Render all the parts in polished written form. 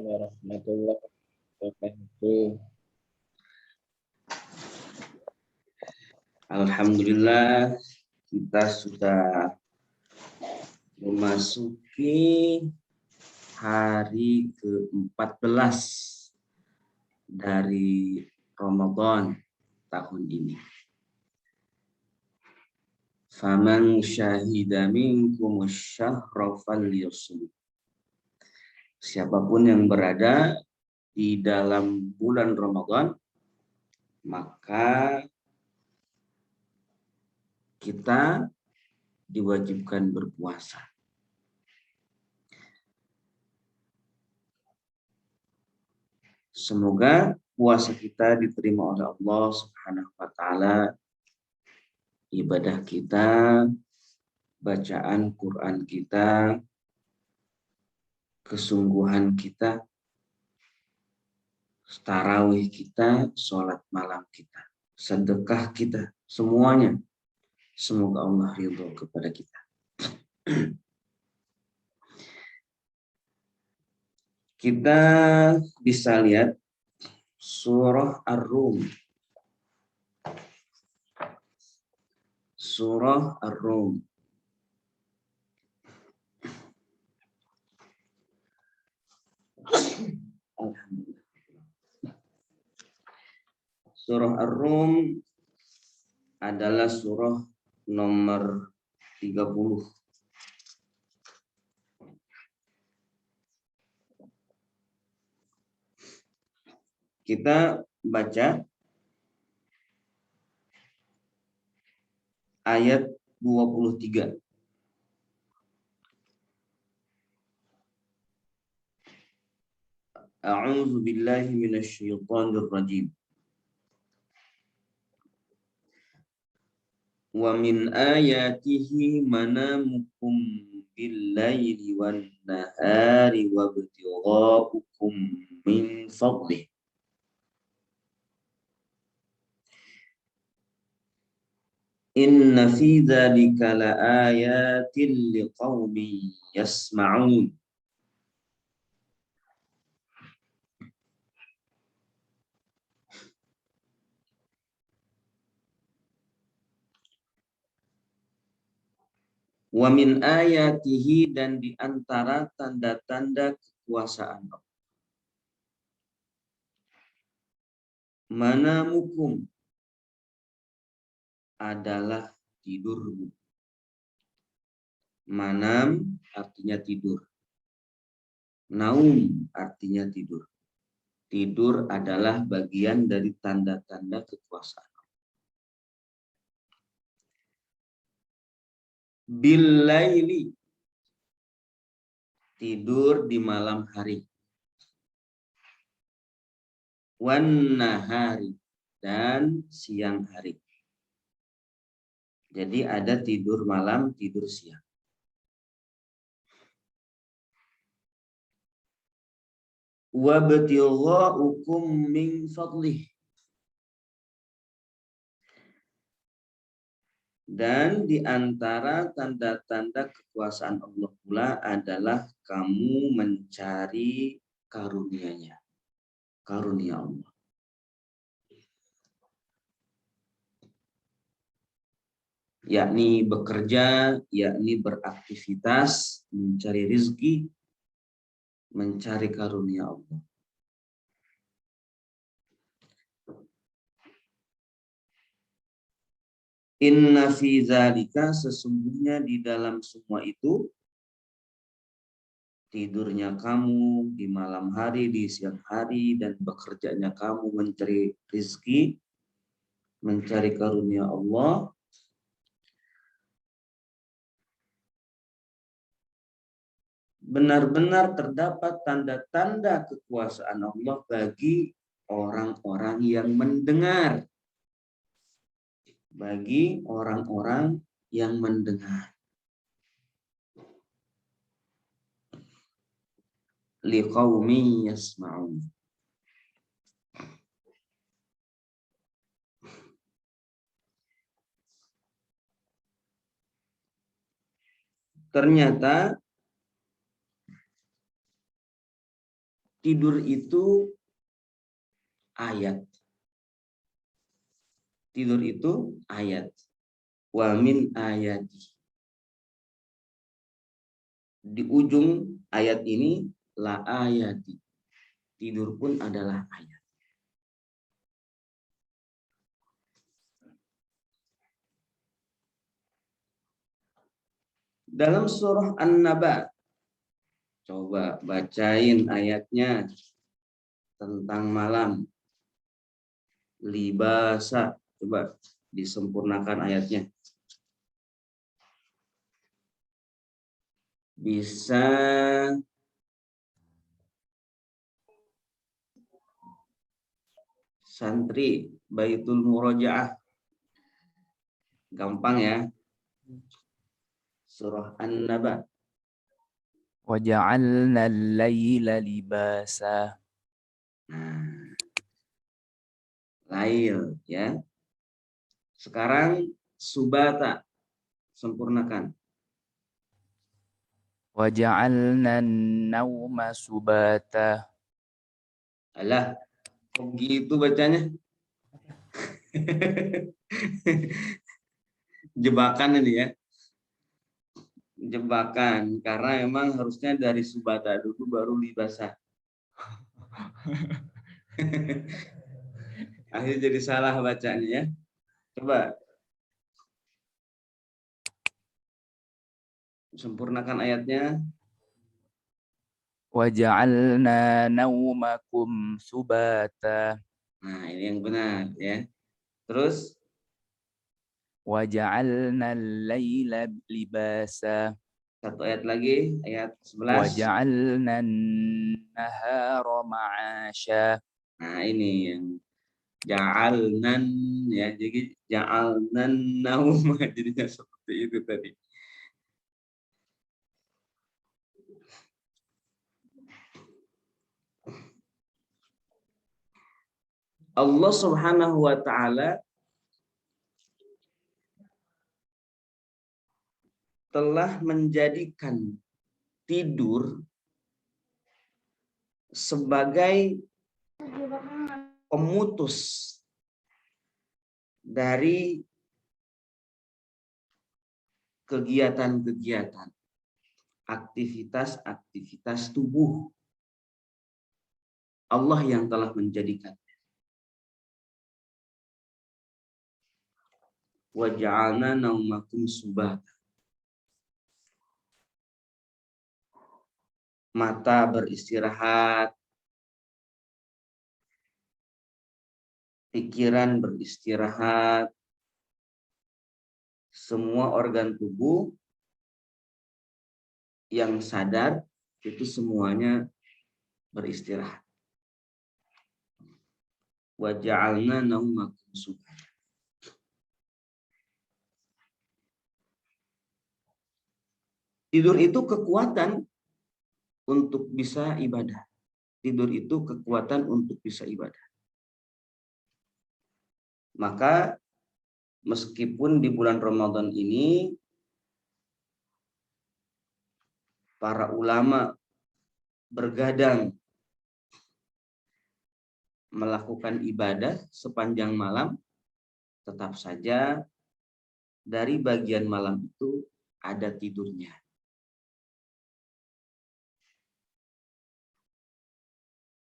Warahmatullahi wabarakatuh. Alhamdulillah, kita sudah memasuki hari ke-14 dari Ramadan tahun ini. Faman syahida minkum syahra falyusum. Siapapun yang berada di dalam bulan Ramadan, maka kita diwajibkan berpuasa. Semoga puasa kita diterima oleh Allah Subhanahu wa taala, ibadah kita, bacaan Quran kita, kesungguhan kita, tarawih kita, sholat malam kita, sedekah kita, semuanya. Semoga Allah ridho kepada kita. Kita bisa lihat surah Ar-Rum. Surah Ar-Rum. Surah Ar-Rum adalah surah nomor 30. Kita baca ayat 23. A'udzu billahi minasyaitonir rajim. Wa min ayatihi manamukum bil-laili wan-nahari wa ibtigha'ukum min fadlih. Inna fi dzalika laayatin liqaumin yasma'un. Wa min ayatihi, dan di antara tanda-tanda kekuasaan Allah. Manamukum adalah tidurmu. Manam artinya tidur. Naum artinya tidur. Tidur adalah bagian dari tanda-tanda kekuasaan. Bil-laili, tidur di malam hari. Wan-nahari, dan siang hari. Jadi ada tidur malam, tidur siang. Wa ibtigha'ukum min fadlih, dan di antara tanda-tanda kekuasaan Allah pula adalah kamu mencari karunia-Nya. Karunia Allah. Yakni bekerja, yakni beraktivitas, mencari rezeki, mencari karunia Allah. Inna fi dzalika, sesungguhnya di dalam semua itu, tidurnya kamu di malam hari, di siang hari, dan bekerjanya kamu mencari rezeki, mencari karunia Allah, benar-benar terdapat tanda-tanda kekuasaan Allah bagi orang-orang yang mendengar. Bagi orang-orang yang mendengar. Liqaumin yasma'un. Ternyata tidur itu ayat. Tidur itu ayat. Wa min ayati. Di ujung ayat ini la ayati. Tidur pun adalah ayat. Dalam surah An-Naba, coba bacain ayatnya tentang malam. Libasa, coba disempurnakan ayatnya. Bisa santri Baitul Murojaah. Gampang ya. Surah An-Naba. وجعلنا الليل لباسا. Nah, lail ya. Sekarang subata, sempurnakan. وجعلنا النوم سباتا. Alah, kok gitu bacanya? Jebakan ini ya. Jebakan, karena emang harusnya dari subata dulu baru libasa. Akhirnya jadi salah bacanya ya. Coba sempurnakan ayatnya. وجعلنا نومكم سباتا. Nah, ini yang benar ya. Terus وجعلنا الليل لباسا. satu ayat lagi, ayat 11. وجعلنا النهار معاشا. Nah, ini yang ja'alnan ya. Jadi ja'alnan nauma jadinya seperti itu tadi. Allah Subhanahu wa taala telah menjadikan tidur sebagai pemutus dari kegiatan-kegiatan, aktivitas-aktivitas tubuh. Allah yang telah menjadikan. Wa ja'alna naumakum subata. Mata beristirahat, pikiran beristirahat, semua organ tubuh yang sadar itu semuanya beristirahat. Wa ja'alna naumakum subata. Tidur itu kekuatan untuk bisa ibadah. Tidur itu kekuatan untuk bisa ibadah. Maka meskipun di bulan Ramadan ini para ulama bergadang melakukan ibadah sepanjang malam, tetap saja dari bagian malam itu ada tidurnya.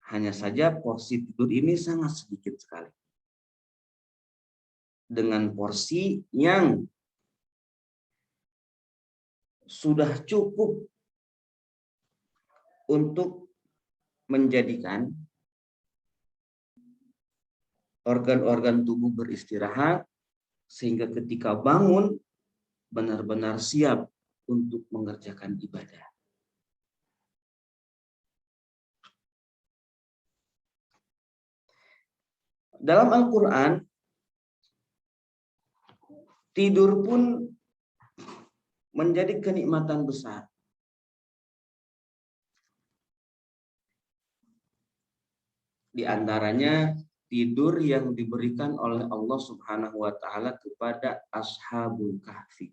Hanya saja porsi tidur ini sangat sedikit sekali. Dengan porsi yang sudah cukup untuk menjadikan organ-organ tubuh beristirahat, sehingga ketika bangun benar-benar siap untuk mengerjakan ibadah. Dalam Al-Quran, tidur pun menjadi kenikmatan besar. Di antaranya tidur yang diberikan oleh Allah Subhanahu wa taala kepada Ashabul Kahfi.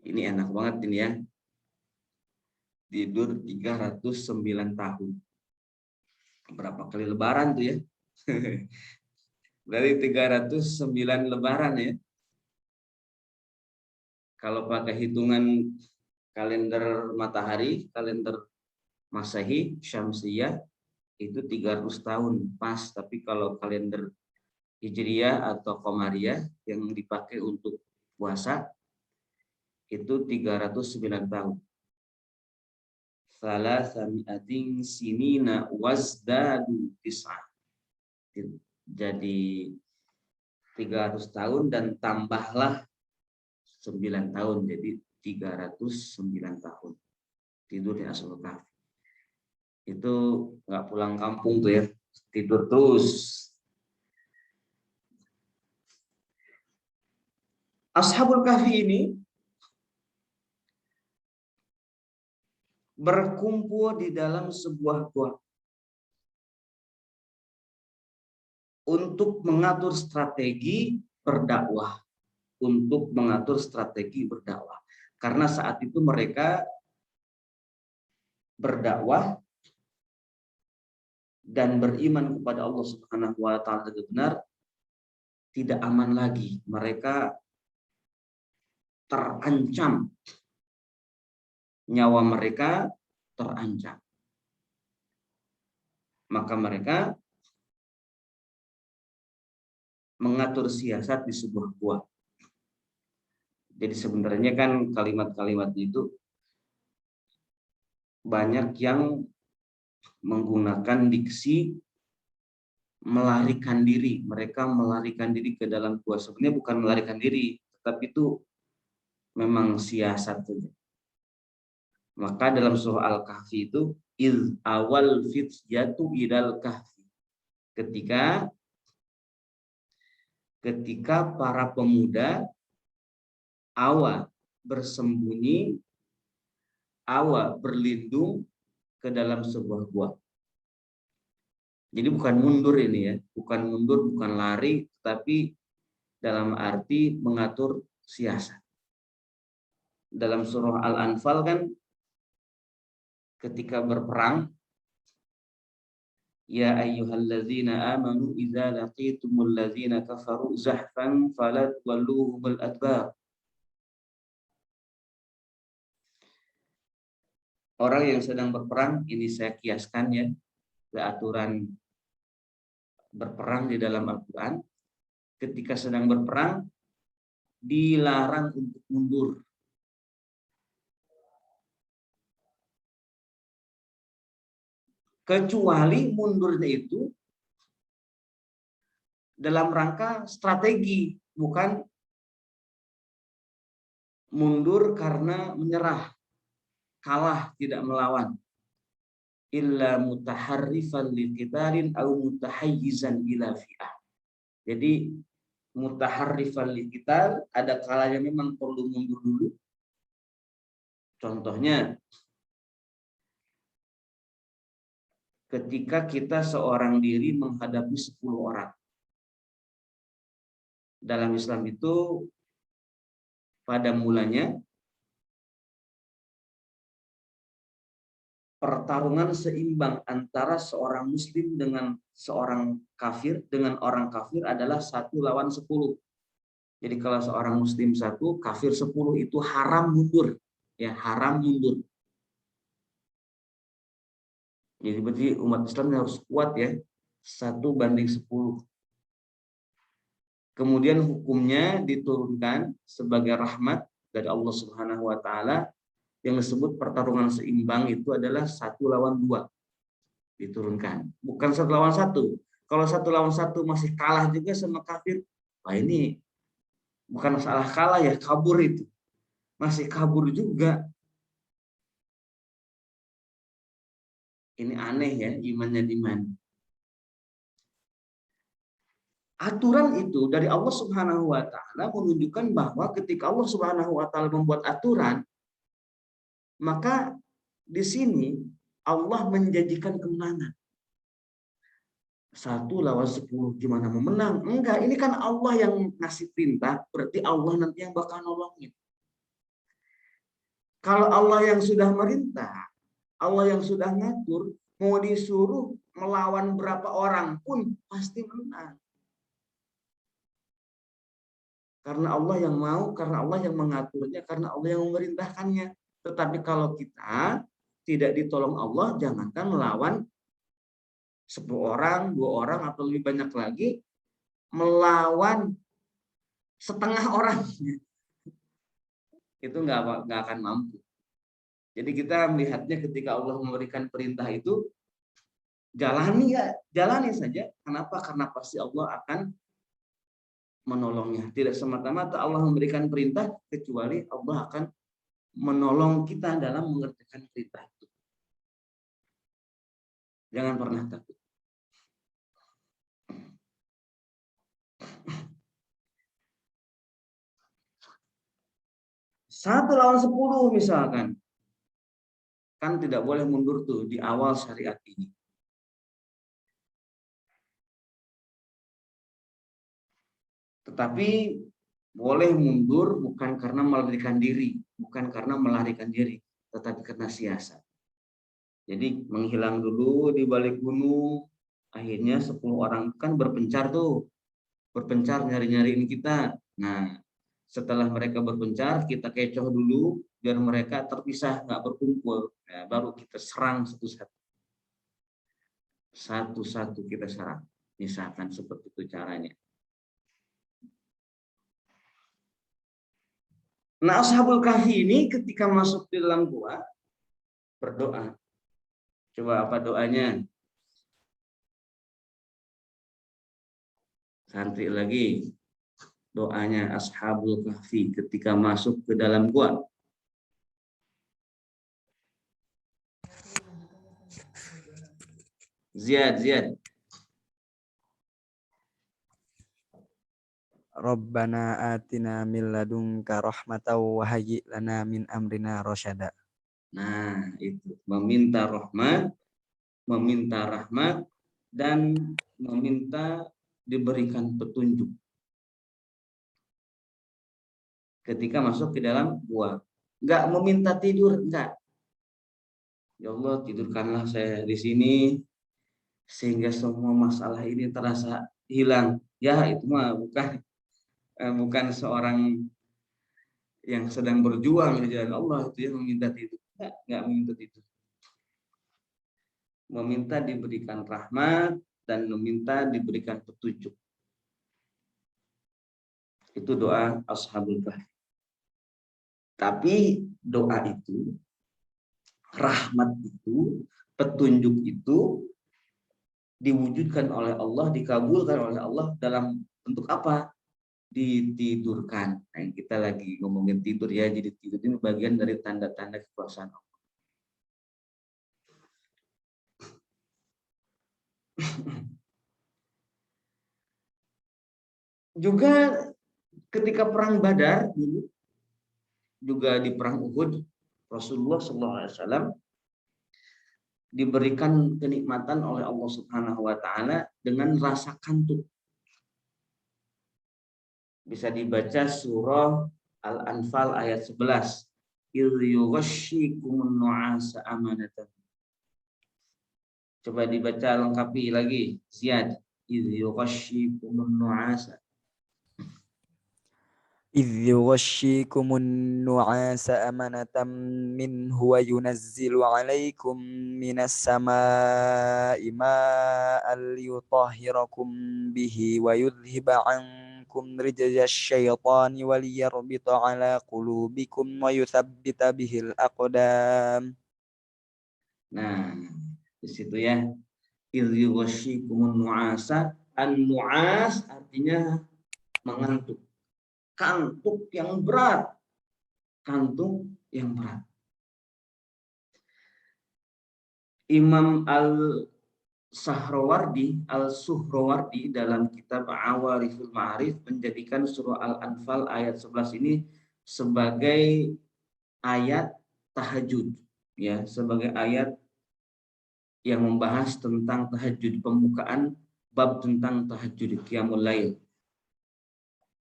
Ini enak banget ini ya. tidur 309 tahun. Berapa kali lebaran tuh ya? Berarti 309 lebaran ya. Kalau pakai hitungan kalender matahari, kalender Masehi, Syamsiyah, itu 300 tahun pas. Tapi kalau kalender Hijriyah atau Qamariyah yang dipakai untuk puasa, itu 309 tahun. Salasami'atin sinina wazdadu tis'ah. Jadi 300 tahun dan tambahlah 9 tahun, jadi 309 tahun tidur di Ashabul Kahfi. Itu nggak pulang kampung tuh ya, tidur terus. Ashabul Kahfi ini berkumpul di dalam sebuah gua untuk mengatur strategi berdakwah, karena saat itu mereka berdakwah dan beriman kepada Allah Subhanahu wa taala benar, tidak aman lagi. Mereka terancam, nyawa mereka terancam. Maka mereka mengatur siasat di sebuah gua. Jadi sebenarnya kan kalimat-kalimat itu banyak yang menggunakan diksi melarikan diri. Mereka melarikan diri ke dalam gua. Sebenarnya bukan melarikan diri, tetapi itu memang siasat saja. Maka dalam surah Al-Kahfi itu iz awal fityatu idal kahfi. Ketika para pemuda awa bersembunyi, awa berlindung ke dalam sebuah gua. Jadi bukan mundur ini ya, bukan mundur, bukan lari, tapi dalam arti mengatur siasat. Dalam surah Al-Anfal kan ketika berperang, ya ayyuhalladzina amanu idza laqitumul ladzina kafaru zahfan fala tuwalluhumul adbar. Orang yang sedang berperang, ini saya kiaskan ya ke aturan berperang di dalam Al-Quran. Ketika sedang berperang, dilarang untuk mundur. Kecuali mundurnya itu dalam rangka strategi, bukan mundur karena menyerah, kalah, tidak melawan. Illa mutaharrifan liqitalin aw mutahayyizan ila fi'ah. Jadi mutaharrifan liqital, ada kalanya memang perlu mundur dulu. Contohnya ketika kita seorang diri menghadapi 10 orang. Dalam Islam itu pada mulanya pertarungan seimbang antara seorang muslim dengan seorang kafir, dengan orang kafir adalah 1 lawan 10. Jadi kalau seorang muslim 1, kafir 10, itu haram mundur. Ya, haram mundur. Jadi berarti umat Islam harus kuat ya, 1:10. Kemudian hukumnya diturunkan sebagai rahmat dari Allah Subhanahu wa taala, yang disebut pertarungan seimbang itu adalah 1 lawan 2 diturunkan, bukan 1 lawan 1. Kalau 1 lawan 1 masih kalah juga sama kafir, wah ini bukan masalah kalah ya, kabur itu. Masih kabur juga. Ini aneh ya, imannya di mana. Aturan itu dari Allah Subhanahu wa taala menunjukkan bahwa ketika Allah Subhanahu wa taala membuat aturan, maka di sini Allah menjanjikan kemenangan. 1 lawan 10, gimana mau menang? Enggak, ini kan Allah yang ngasih perintah, berarti Allah nanti yang bakal nolongin. Kalau Allah yang sudah merintah, Allah yang sudah ngatur, mau disuruh melawan berapa orang pun pasti menang. Karena Allah yang mau, karena Allah yang mengaturnya, karena Allah yang memerintahkannya. Tetapi kalau kita tidak ditolong Allah, jangankan melawan 10 orang, 2 orang, atau lebih banyak lagi, melawan setengah orang, itu nggak akan mampu. Jadi kita melihatnya ketika Allah memberikan perintah itu, jalani saja. Kenapa? Karena pasti Allah akan menolongnya. Tidak semata-mata Allah memberikan perintah, kecuali Allah akan menolong kita dalam mengerjakan perintah itu. Jangan pernah takut. Satu lawan 10 misalkan. Kan tidak boleh mundur tuh di awal syariat ini. Tetapi boleh mundur bukan karena melarikan diri, bukan karena melarikan diri, tetapi karena siasat. Jadi menghilang dulu di balik gunung, akhirnya 10 orang kan berpencar tuh, berpencar nyari-nyariin kita. Nah, setelah mereka berpencar, kita kecoh dulu biar mereka terpisah, nggak berkumpul. Nah, baru kita serang satu-satu. Satu-satu kita serang. Misalkan seperti itu caranya. Nah, Ashabul Kahfi ini ketika masuk di dalam gua berdoa. Coba apa doanya? Santri lagi. Doanya Ashabul Kahfi ketika masuk ke dalam gua. Ziyad. Rabbana atina min ladunka rahmatan wa hayyi lana min amrina rasyada. Nah, itu meminta rahmat dan meminta diberikan petunjuk ketika masuk ke dalam gua. Enggak meminta tidur, enggak. Ya Allah, tidurkanlah saya di sini sehingga semua masalah ini terasa hilang. Ya, itu mah bukan seorang yang sedang berjuang di jalan Allah itu yang meminta tidur. Enggak meminta tidur. Meminta diberikan rahmat dan meminta diberikan petunjuk. Itu doa Ashabul Kahfi. Tapi doa itu, rahmat itu, petunjuk itu diwujudkan oleh Allah, dikabulkan oleh Allah dalam bentuk apa? Ditidurkan. Nah, kita lagi ngomongin tidur ya, jadi tidur ini bagian dari tanda-tanda kekuasaan Allah. Juga ketika perang Badar dulu, juga di perang Uhud, Rasulullah SAW diberikan kenikmatan oleh Allah Subhanahu wa taala dengan rasa kantuk. Bisa dibaca surah Al-Anfal ayat 11. Idh yughashshikumun nu'asa amanatan. Coba dibaca lengkapi lagi, Ziyad. Idh yughashshikumun nu'asa. إذ يغشيكم النعاس أمنة منه وينزل عليكم من السماء ماء ليطهركم به ويذهب عنكم رجز الشيطان وليربط على قلوبكم ويثبت به الأقدام. Nah, di situ ya. Idh yughashshikumun nu'asa. An-nu'as artinya mengantuk. Kantuk yang berat. Imam Al-Suhrawardi dalam kitab Awariful Ma'arif menjadikan surah Al-Anfal ayat 11 ini sebagai ayat tahajud, ya, sebagai ayat yang membahas tentang tahajud, pembukaan bab tentang tahajud qiyamul lail.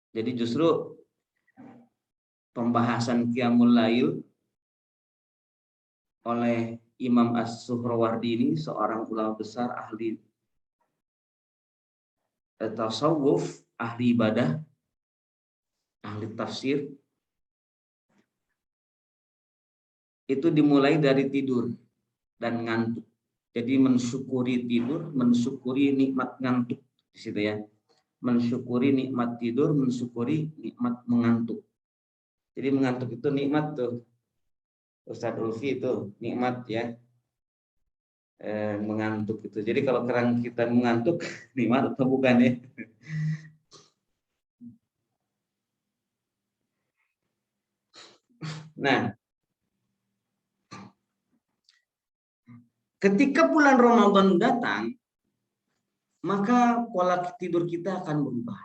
Jadi justru pembahasan qiyamul lail oleh Imam As-Suhrawardi ini seorang ulama besar, ahli tasawuf, ahli ibadah, ahli tafsir. Itu dimulai dari tidur dan ngantuk. Jadi mensyukuri tidur, mensyukuri nikmat ngantuk di situ ya. Mensyukuri nikmat tidur, mensyukuri nikmat mengantuk. Jadi mengantuk itu nikmat tuh. Ustadz Ulfi itu nikmat ya. Mengantuk itu. Jadi kalau kerang kita mengantuk, nikmat atau bukan ya? Nah, ketika bulan Ramadan datang, maka pola tidur kita akan berubah.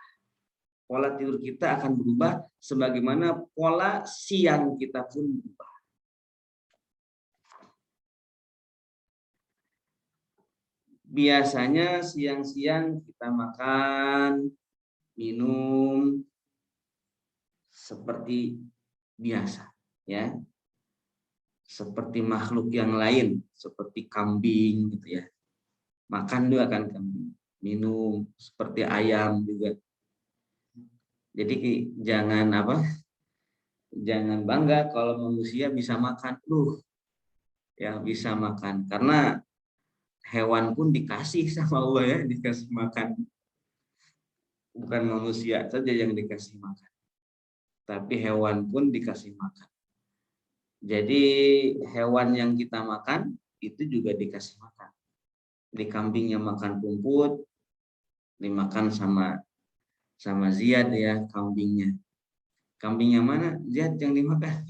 Pola tidur kita akan berubah sebagaimana pola siang kita pun berubah. Biasanya siang-siang kita makan, minum seperti biasa, ya. Seperti makhluk yang lain, seperti kambing gitu ya. Makan juga kan kambing, minum seperti ayam juga. Jadi jangan jangan bangga kalau manusia bisa makan, ya bisa makan karena hewan pun dikasih sama Allah ya, dikasih makan. Bukan manusia saja yang dikasih makan, tapi hewan pun dikasih makan. Jadi hewan yang kita makan itu juga dikasih makan. Di kambing yang makan rumput dimakan sama Ziyad ya kambingnya. Kambing yang mana? Ziyad yang dimakan.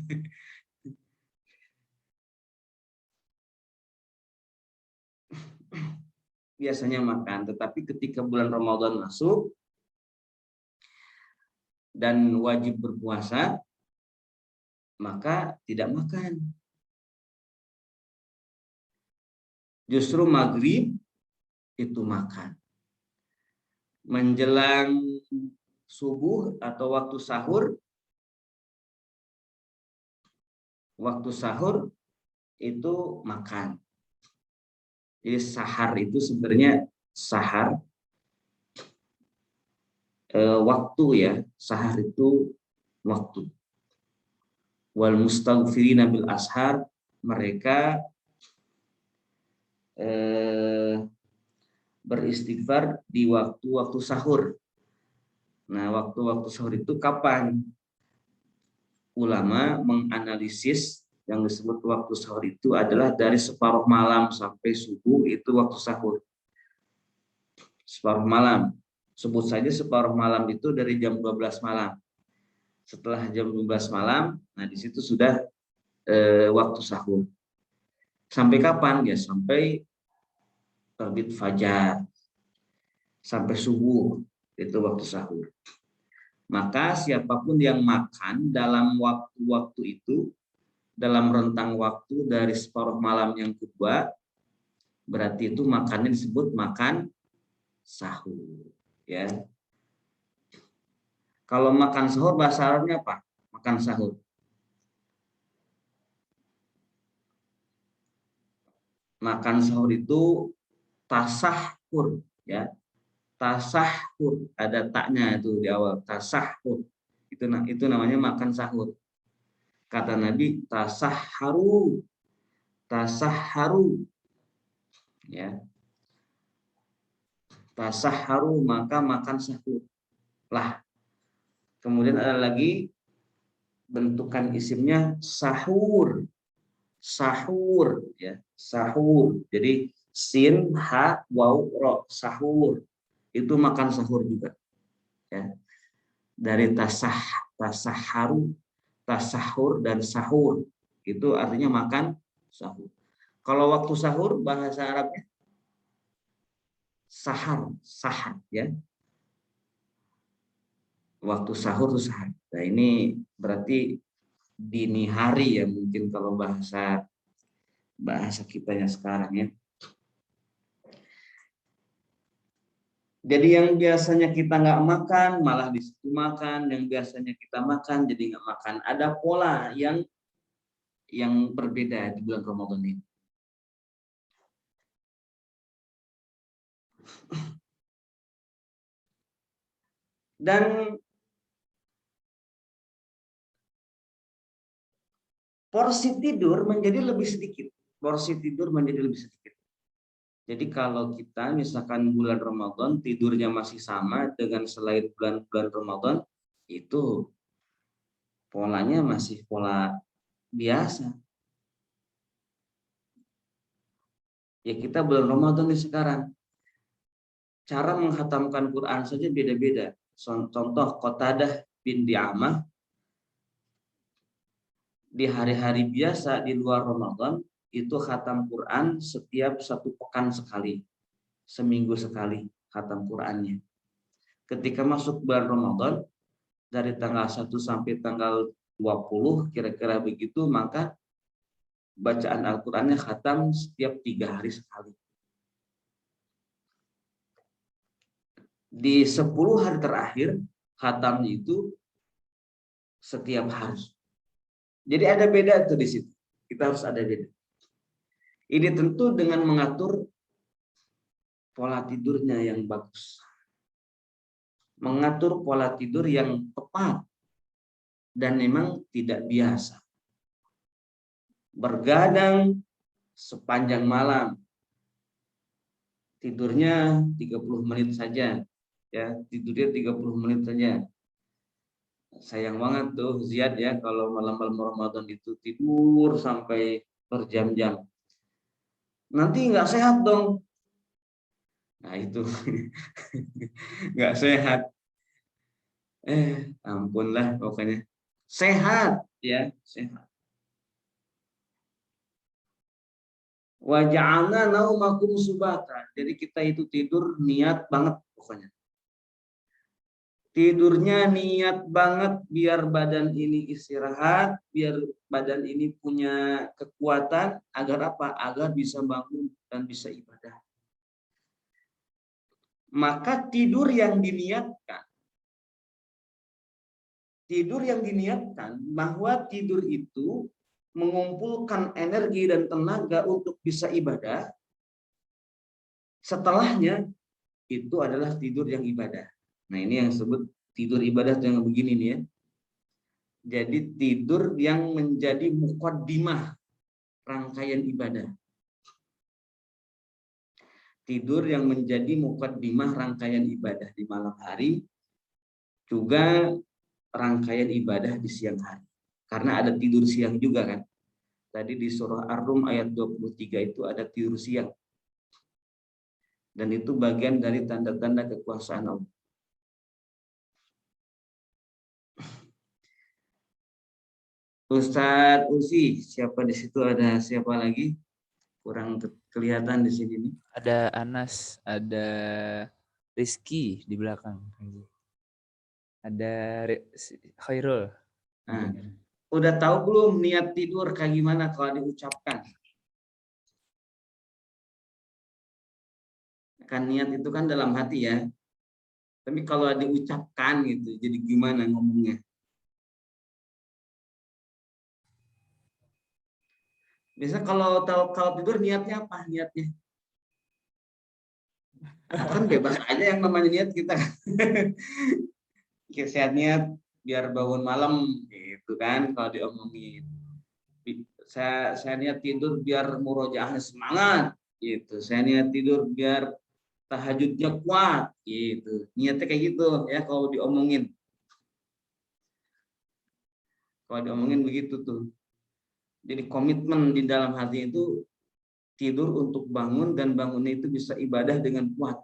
Biasanya makan, tetapi ketika bulan Ramadan masuk dan wajib berpuasa, maka tidak makan. Justru maghrib itu makan. Menjelang subuh atau waktu sahur itu makan. Jadi sahar itu sebenarnya waktu ya. Sahar itu waktu. Wal mustaghfirina bil ashar, mereka beristighfar di waktu-waktu sahur. Nah, waktu-waktu sahur itu kapan? Ulama menganalisis yang disebut waktu sahur itu adalah dari separuh malam sampai subuh, itu waktu sahur. Separuh malam. Sebut saja separuh malam itu dari jam 12 malam. Setelah jam 12 malam, nah di situ sudah waktu sahur. Sampai kapan? Ya sampai terbit fajar. Sampai subuh, itu waktu sahur. Maka siapapun yang makan dalam waktu-waktu itu, dalam rentang waktu dari separuh malam yang kedua, berarti itu makannya disebut makan sahur. Ya. Kalau makan sahur bahasa Arabnya apa? Makan sahur. Makan sahur itu tasahur, ya. Tasahur, ada taknya itu di awal, tasahur. Itu namanya makan sahur. Kata Nabi, tasahharu. Tasahharu. Ya. Tasahharu, maka makan sahur. Lah. Kemudian ada lagi bentukan isimnya sahur. Sahur ya, sahur. Jadi sin ha waw ro, sahur. Itu makan sahur juga. Ya. Dari tasahharu, tasahur dan sahur. Itu artinya makan sahur. Kalau waktu sahur bahasa Arabnya sahar ya. Waktu sahur itu sahar. Nah, ini berarti dini hari ya, mungkin kalau bahasa kitanya sekarang ya. Jadi yang biasanya kita nggak makan malah di situ makan, yang biasanya kita makan jadi nggak makan. Ada pola yang berbeda di bulan Ramadan ini. Dan porsi tidur menjadi lebih sedikit. Porsi tidur menjadi lebih sedikit. Jadi kalau kita misalkan bulan Ramadan tidurnya masih sama dengan selain bulan-bulan Ramadan, itu polanya masih pola biasa. Ya kita bulan Ramadan nih sekarang. Cara menghatamkan Quran saja beda-beda. Contoh Qatadah bin Di'amah di hari-hari biasa di luar Ramadan itu khatam Quran setiap 1 pekan sekali, seminggu sekali khatam Qurannya. Ketika masuk bulan Ramadan dari tanggal 1 sampai tanggal 20 kira-kira begitu, maka bacaan Al-Qurannya khatam setiap 3 hari sekali. Di 10 hari terakhir khatamnya itu setiap hari. Jadi ada beda tuh di situ. Kita harus ada beda. Ini tentu dengan mengatur pola tidurnya yang bagus. Mengatur pola tidur yang tepat dan memang tidak biasa. Bergadang sepanjang malam. Tidurnya 30 menit saja. Ya, tidurnya 30 menit saja. Sayang banget tuh Ziad ya kalau malam-malam Ramadan itu tidur sampai berjam-jam. Nanti nggak sehat dong. Nah itu nggak sehat. Ampunlah pokoknya. Sehat ya, sehat. Wa ja'alna naumakum subata. Jadi kita itu tidur niat banget pokoknya. Tidurnya niat banget biar badan ini istirahat, biar badan ini punya kekuatan agar apa? Agar bisa bangun dan bisa ibadah. Maka tidur yang diniatkan bahwa tidur itu mengumpulkan energi dan tenaga untuk bisa ibadah. Setelahnya itu adalah tidur yang ibadah. Nah, ini yang disebut tidur ibadah yang begini nih ya. Jadi tidur yang menjadi muqaddimah rangkaian ibadah. Tidur yang menjadi muqaddimah rangkaian ibadah di malam hari, juga rangkaian ibadah di siang hari. Karena ada tidur siang juga kan. Tadi di surah Ar-Rum ayat 23 itu ada tidur siang. Dan itu bagian dari tanda-tanda kekuasaan Allah. Ustadz Usi, siapa di situ, ada siapa lagi? Kurang kelihatan di sini nih. Ada Anas, ada Rizky di belakang. Ada Khairul. Nah, udah tahu belum niat tidur kayak gimana kalau diucapkan? Kan niat itu kan dalam hati ya. Tapi kalau diucapkan gitu, jadi gimana ngomongnya? Biasa kalau tidur niatnya apa? Niatnya? Atau kan bebas aja yang namanya niat kita. Sehat niat biar bangun malam gitu kan kalau diomongin. Saya niat tidur biar murojaahnya semangat gitu. Saya niat tidur biar tahajudnya kuat gitu. Niatnya kayak gitu ya kalau diomongin. Kalau diomongin begitu tuh. Jadi komitmen di dalam hati itu tidur untuk bangun dan bangunnya itu bisa ibadah dengan kuat.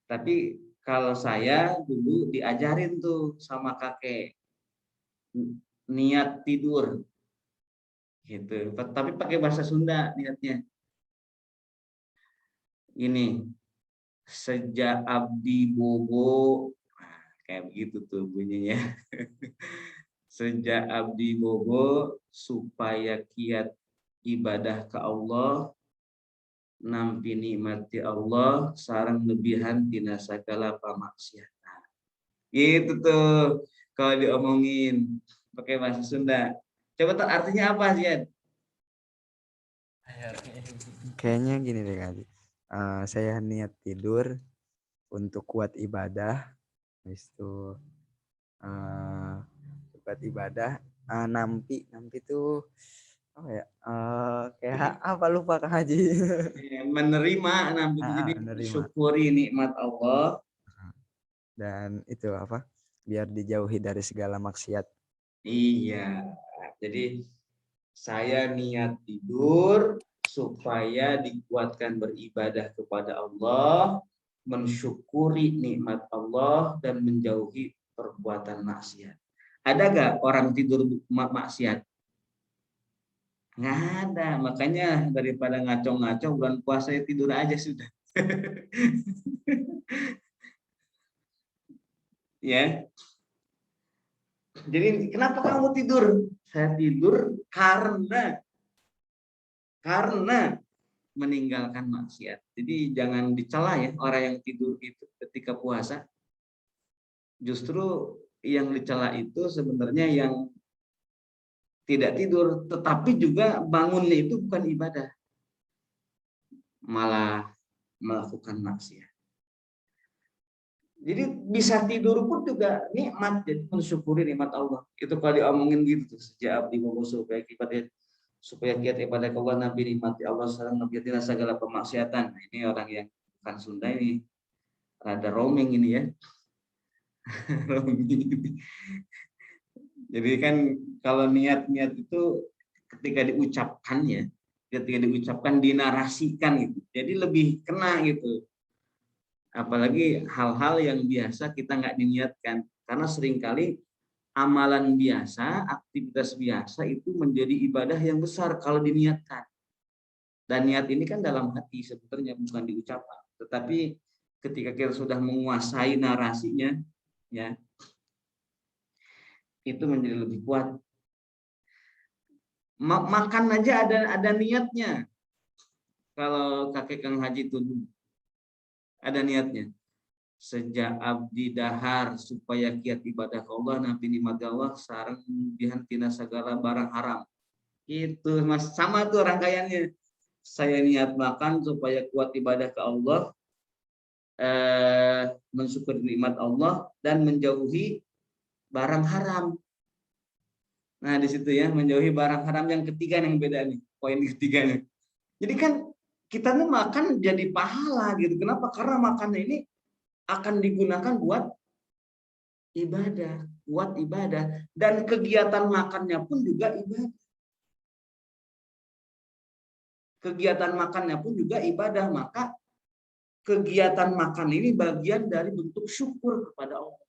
Tapi kalau saya dulu diajarin tuh sama kakek niat tidur gitu. Tapi pakai bahasa Sunda niatnya. Ini sejak abdi bobo, kayak begitu tuh bunyinya. Sejak abdi bobo supaya kiat ibadah ke Allah, nampi nikmati Allah, sarang lebihan tina sagala pamaksiatan. Gitu tuh kalau diomongin pakai bahasa Sunda. Coba artinya apa sih? Kayaknya gini deh kali. saya niat tidur untuk kuat ibadah. Habis itu kuat ibadah. Nampi tuh apa ya? Kayak apa lupa Kang Haji. Menerima, nanti jadi Menerima. syukuri nikmat Allah. Dan itu apa? Biar dijauhi dari segala maksiat. Iya, jadi saya niat tidur supaya dikuatkan beribadah kepada Allah, mensyukuri nikmat Allah dan menjauhi perbuatan maksiat. Ada gak orang tidur maksiat? Nggak ada, makanya daripada ngaco-ngaco bulan puasa ya tidur aja sudah. Ya. Jadi kenapa kamu tidur? Saya tidur karena meninggalkan maksiat. Jadi jangan dicela ya orang yang tidur itu ketika puasa. Justru yang dicela itu sebenarnya yang tidak tidur, tetapi juga bangunnya itu bukan ibadah, malah melakukan maksiat. Jadi bisa tidur pun juga nikmat, jadi mensyukuri nikmat Allah. Itu kalau diomongin gitu tuh, sejak abdi ngomong supaya kiat ibadah Allah, nabi nikmati Allah sareng nabiyatina segala pemaksiatan. Nah, ini orang yang bukan Sunda ini, rada roaming ini ya. Jadi kan kalau niat-niat itu ketika diucapkan ya, ketika diucapkan dinarasikan gitu, jadi lebih kena gitu. Apalagi hal-hal yang biasa kita nggak diniatkan, karena seringkali amalan biasa, aktivitas biasa itu menjadi ibadah yang besar kalau diniatkan. Dan niat ini kan dalam hati sebenarnya, bukan diucapkan. Tetapi ketika kita sudah menguasai narasinya, ya itu menjadi lebih kuat. Makan aja ada niatnya. Kalau kakek Kang Haji itu ada niatnya. Sejak abdi dahar supaya kiat ibadah Allah nabi nikmat Allah sareng dihantina segala barang haram. Itu Mas, sama tuh rangkaiannya. Saya niat makan supaya kuat ibadah ke Allah, mensyukuri nikmat Allah dan menjauhi barang haram. Nah, di situ ya, menjauhi barang haram yang ketiga yang beda nih, poin ketiga nih. Jadi kan kita nih makan jadi pahala gitu. Kenapa? Karena makannya ini akan digunakan buat ibadah, buat ibadah, dan kegiatan makannya pun juga ibadah. Kegiatan makannya pun juga ibadah, maka kegiatan makan ini bagian dari bentuk syukur kepada Allah.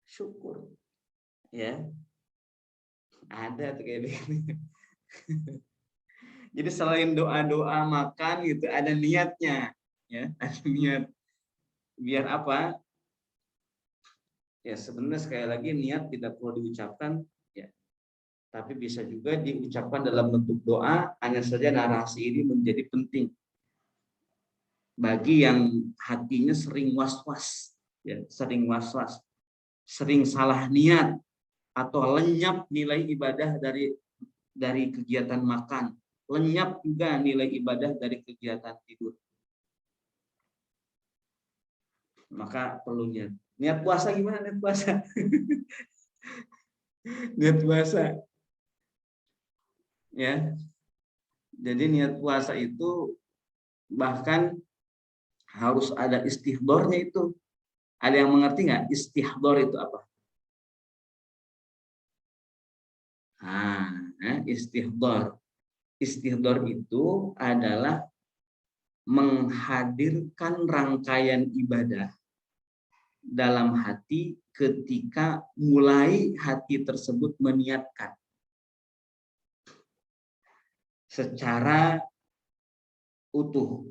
Syukur. Ya. Ada tuh kayak begini. Jadi selain doa-doa makan gitu ada niatnya, ya, ada niat. Biar apa? Ya sebenarnya sekali lagi niat tidak perlu diucapkan, ya. Tapi bisa juga diucapkan dalam bentuk doa, hanya saja narasi ini menjadi penting bagi yang hatinya sering was-was, ya, sering was-was, sering salah niat atau lenyap nilai ibadah dari kegiatan makan, lenyap juga nilai ibadah dari kegiatan tidur. Maka perlu niat. Niat puasa gimana niat puasa? Niat puasa. Ya. Jadi niat puasa itu bahkan harus ada istihdornya itu. Ada yang mengerti nggak istihdor itu apa? Istihdor. Istihdor itu adalah menghadirkan rangkaian ibadah dalam hati ketika mulai hati tersebut meniatkan secara utuh.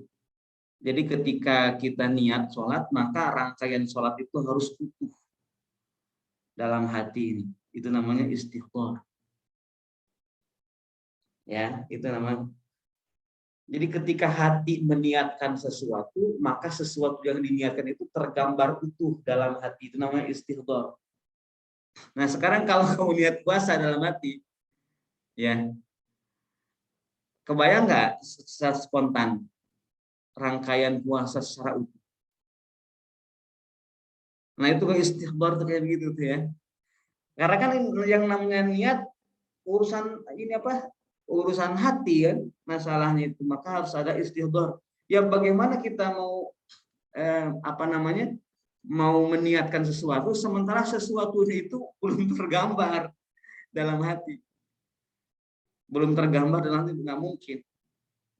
Jadi ketika kita niat sholat, maka rangkaian sholat itu harus utuh dalam hati ini. Itu namanya istighfar. Ya, itu namanya. Jadi ketika hati meniatkan sesuatu, maka sesuatu yang diniatkan itu tergambar utuh dalam hati. Itu namanya istighfar. Nah, sekarang kalau kamu niat puasa dalam hati, ya, kebayang nggak secara spontan? rangkaian puasa secara utuh. Nah itu kan istighfar tuh kayak begitu tuh ya. Karena kan yang namanya niat urusan ini apa? Urusan hati kan masalahnya itu, maka harus ada istighfar. Ya bagaimana kita mau apa namanya? Mau meniatkan sesuatu sementara sesuatu itu belum tergambar dalam hati. Belum tergambar dalam hati, nggak mungkin.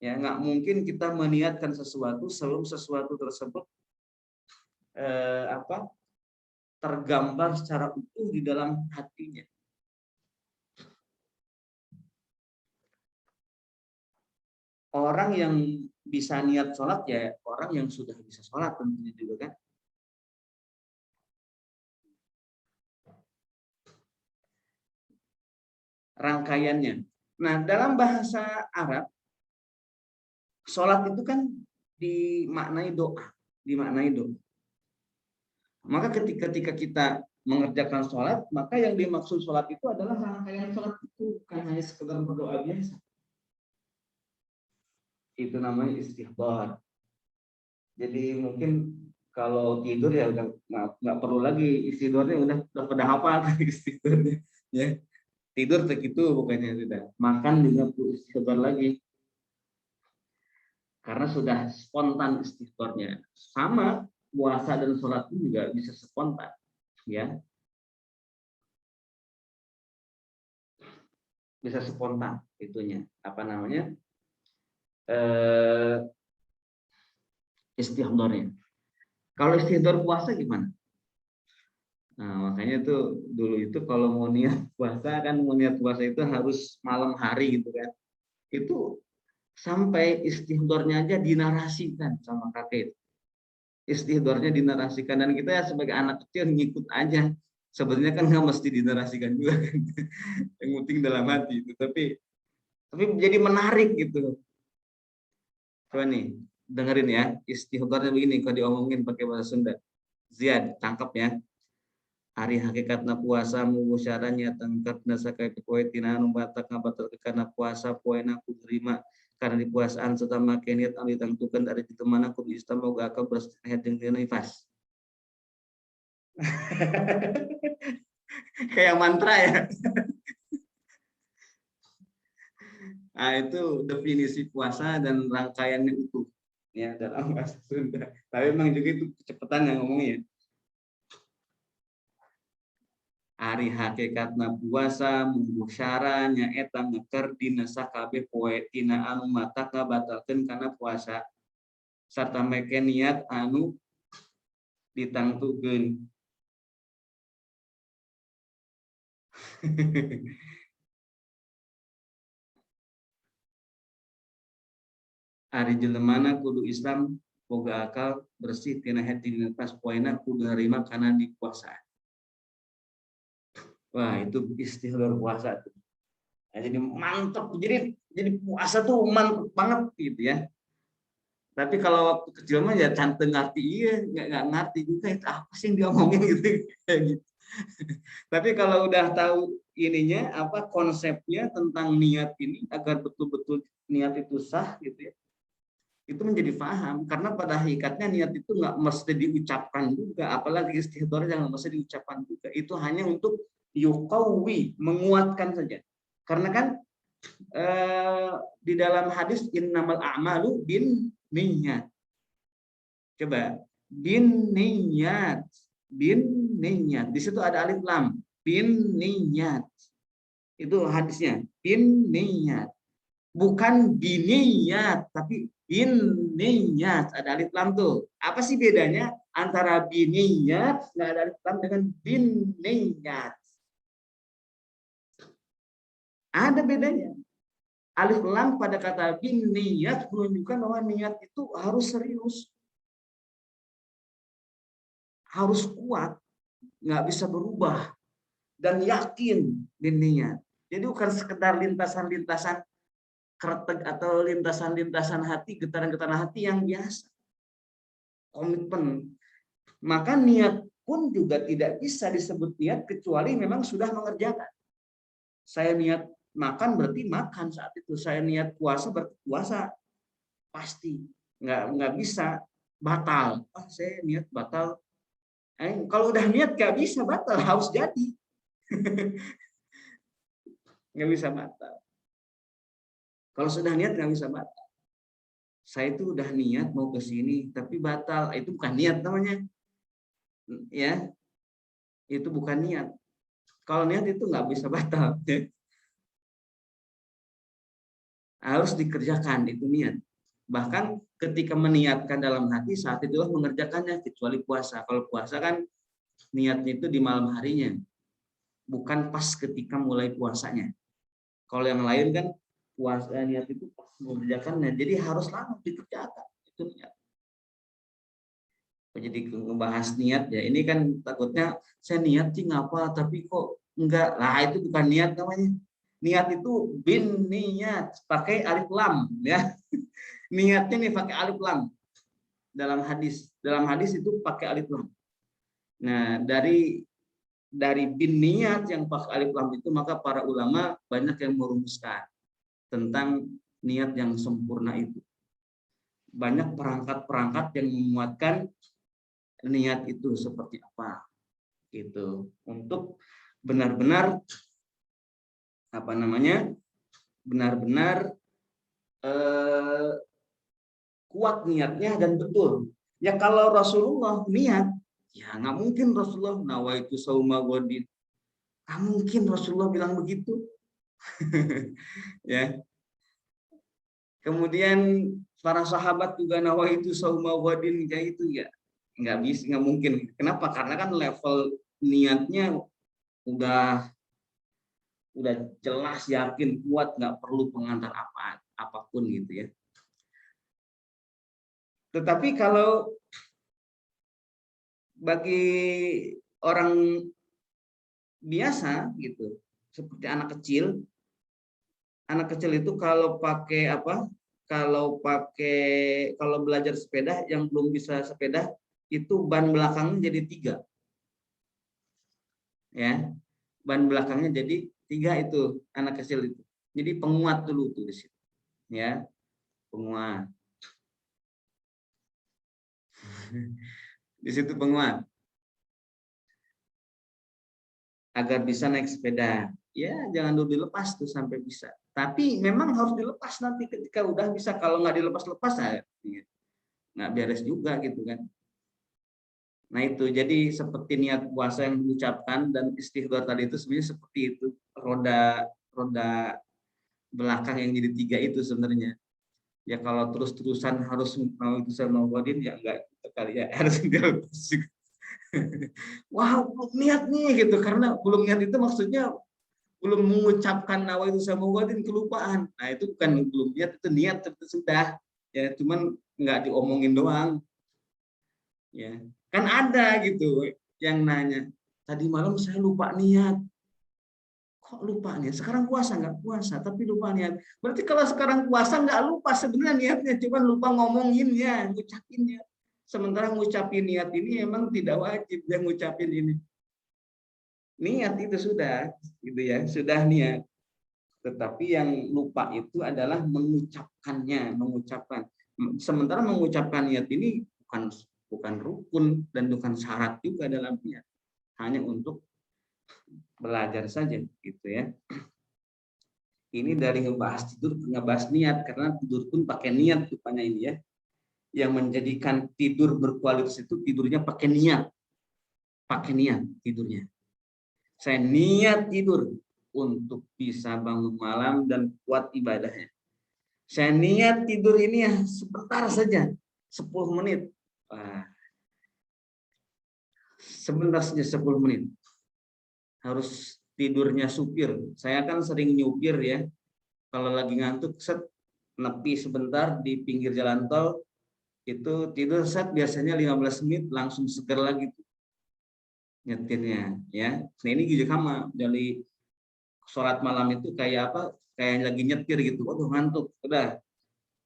Ya, nggak mungkin kita meniatkan sesuatu sebelum sesuatu tersebut apa? Tergambar secara utuh di dalam hatinya. Orang yang bisa niat sholat ya orang yang sudah bisa sholat tentunya juga kan. Rangkaiannya. Nah dalam bahasa Arab sholat itu kan dimaknai doa, dimaknai doa. Maka ketika kita mengerjakan sholat, maka yang dimaksud sholat itu adalah rangkaian sholat itu, bukan hanya sekedar berdoa biasa. Itu namanya istighfar. Jadi mungkin kalau tidur ya udah nggak perlu lagi istighfarnya, udah pada hafal istighfarnya. Ya tidur begitu bukannya sudah. Makan juga perlu istighfar lagi. Karena sudah spontan istighfarnya. Sama puasa dan sholat pun juga bisa spontan, ya. Bisa spontan itunya. Apa namanya? Istighfarnya. Kalau istighfar puasa gimana? Nah, makanya tuh dulu itu kalau mau niat puasa kan mau niat puasa itu harus malam hari gitu kan. Itu sampai istighfarnya aja dinarasikan sama kakek. Istighfarnya dinarasikan dan kita ya sebagai anak kecil ngikut aja. Sebenarnya kan nggak mesti dinarasikan juga kan. Yang penting dalam hati itu. Tapi jadi menarik gitu. Coba nih dengerin ya, istighfarnya begini kalau diomongin pakai bahasa Sunda. Ziad, tangkap ya. Hari hakikatna puasa mubusyarannya tangkap nasakai poe tina anu batak ngabatal karena puasa poena kudu terima karena di puasaan serta make niat anu ditangtukeun dari itu mana kudu istamoga akal bersehat jeung dina nifas. Kayak mantra ya. Nah, itu definisi puasa dan rangkaiannya utuh ya dalam bahasa Sunda. Tapi memang juga itu kecepatan yang ngomongnya. Hari hakikatna puasa munggu syara nyaeta ngeker dina sakabeh poe tina anu mataka batalkeun kana puasa sarta make niat anu ditangtukeun. Ari jelemana kudu Islam boga akal bersih tina hati dina pas poena kudu harima kana di puasa. Wah, itu istighfar puasa tuh. Nah, jadi mantap, jadi puasa tuh mantap banget gitu ya. Tapi kalau waktu kecil mah ya cantik ngerti, iya nggak ngerti juga itu apa sih yang diomongin gitu kayak gitu. Tapi kalau udah tahu ininya apa konsepnya tentang niat ini agar betul-betul niat itu sah gitu ya, itu menjadi paham karena pada hakikatnya niat itu nggak mesti diucapkan juga, apalagi istighfar yang mesti diucapkan juga, itu hanya untuk yuqawi, menguatkan saja. Karena kan di dalam hadis innamal a'malu bin niyyat. Coba bin niyyat, bin niyyat. Di situ ada alif lam, bin niyyat. Itu hadisnya, bin niyyat. Bukan biniyat, tapi bin niyyat. Ada alif lam tuh. Apa sih bedanya antara biniyat nggak ada alif lam dengan bin niyyat? Ada bedanya. Alif lam pada kata bin niat menunjukkan bahwa niat itu harus serius, harus kuat, nggak bisa berubah dan yakin bin niat. Jadi bukan sekedar lintasan-lintasan kretek atau lintasan-lintasan hati, getaran-getaran hati yang biasa. Komitmen. Maka niat pun juga tidak bisa disebut niat kecuali memang sudah mengerjakan. Saya niat makan berarti makan saat itu. Saya niat puasa berarti puasa. Pasti. nggak bisa batal. Saya niat batal. Kalau udah niat nggak bisa batal, harus jadi. Nggak bisa batal. Kalau sudah niat nggak bisa batal. Saya itu udah niat mau ke sini tapi batal, itu bukan niat namanya. Ya, itu bukan niat. Kalau niat itu nggak bisa batal. Harus dikerjakan, itu niat. Bahkan ketika meniatkan dalam hati, saat itulah mengerjakannya, kecuali puasa. Kalau puasa kan niatnya itu di malam harinya, bukan pas ketika mulai puasanya. Kalau yang lain kan puasa niat itu pas mengerjakannya, jadi harus langsung dikerjakan. Itu niat. Jadi ngebahas niat ya, ini kan takutnya saya niat sih ngapa, tapi kok enggak lah, itu bukan niat namanya. Niat itu bin niat pakai alif lam ya. Niatnya nih pakai alif lam dalam hadis. Dalam hadis itu pakai alif lam. Nah, dari bin niat yang pakai alif lam itu, maka para ulama banyak yang merumuskan tentang niat yang sempurna itu. Banyak perangkat-perangkat yang menguatkan niat itu seperti apa gitu, untuk benar-benar benar-benar kuat niatnya dan betul. Ya kalau Rasulullah niat, ya nggak mungkin Rasulullah nawaitu sauma ghadin. Nggak mungkin Rasulullah bilang begitu. Ya. Kemudian para sahabat juga nawaitu sauma ghadin, kayak itu ya. Nggak bisa, nggak mungkin. Kenapa? Karena kan level niatnya udah jelas, yakin, kuat, nggak perlu pengantar apapun gitu ya. Tetapi kalau bagi orang biasa gitu, seperti anak kecil itu kalau pakai apa? Kalau belajar sepeda, yang belum bisa sepeda itu ban belakangnya jadi 3, ya, ban belakangnya jadi 3 itu anak kecil itu. Jadi penguat dulu tuh di situ, ya, penguat. Di situ penguat agar bisa naik sepeda. Ya, jangan dulu dilepas tuh sampai bisa. Tapi memang harus dilepas nanti ketika udah bisa. Kalau nggak dilepas-lepas, nggak beres juga gitu kan. Nah itu, jadi seperti niat puasa yang diucapkan dan istighfar tadi itu sebenarnya seperti itu, roda belakang yang jadi 3 itu sebenarnya. Ya kalau terus-terusan harus mau itu sama Wadin, ya enggak kali ya, harus dilepas juga. Wow, belum niat nih gitu, karena belum niat itu maksudnya belum mengucapkan nawaitu sama Wadin, kelupaan. Nah itu bukan belum niat, itu niat sudah, ya cuman nggak diomongin doang. Ya, kan ada gitu yang nanya, tadi malam saya lupa niat. Kok lupa niat? Sekarang puasa nggak puasa, tapi lupa niat. Berarti kalau sekarang puasa nggak lupa sebenarnya niatnya, cuma lupa ngomonginnya, ngucapinnya. Sementara ngucapin niat ini emang tidak wajib yang ngucapin ini. Niat itu sudah, gitu ya, sudah niat. Tetapi yang lupa itu adalah mengucapkannya, mengucapkan. Sementara mengucapkan niat ini bukan rukun dan bukan syarat juga dalam niat, hanya untuk belajar saja gitu ya. Ini dari ngebahas tidur ke ngebahas niat, karena tidur pun pakai niat rupanya ini ya. Yang menjadikan tidur berkualitas itu tidurnya pakai niat tidurnya. Saya niat tidur untuk bisa bangun malam dan kuat ibadahnya. Saya niat tidur ini ya sebentar saja, 10 menit. Sebentar saja 10 menit. Harus tidurnya supir. Saya kan sering nyupir ya. Kalau lagi ngantuk, nepi sebentar di pinggir jalan tol, itu tidur biasanya 15 menit langsung seger lagi tuh nyetirnya ya. Nah ini juga sama, dari sholat malam itu kayak apa? Kayak lagi nyetir gitu. Waduh ngantuk, udah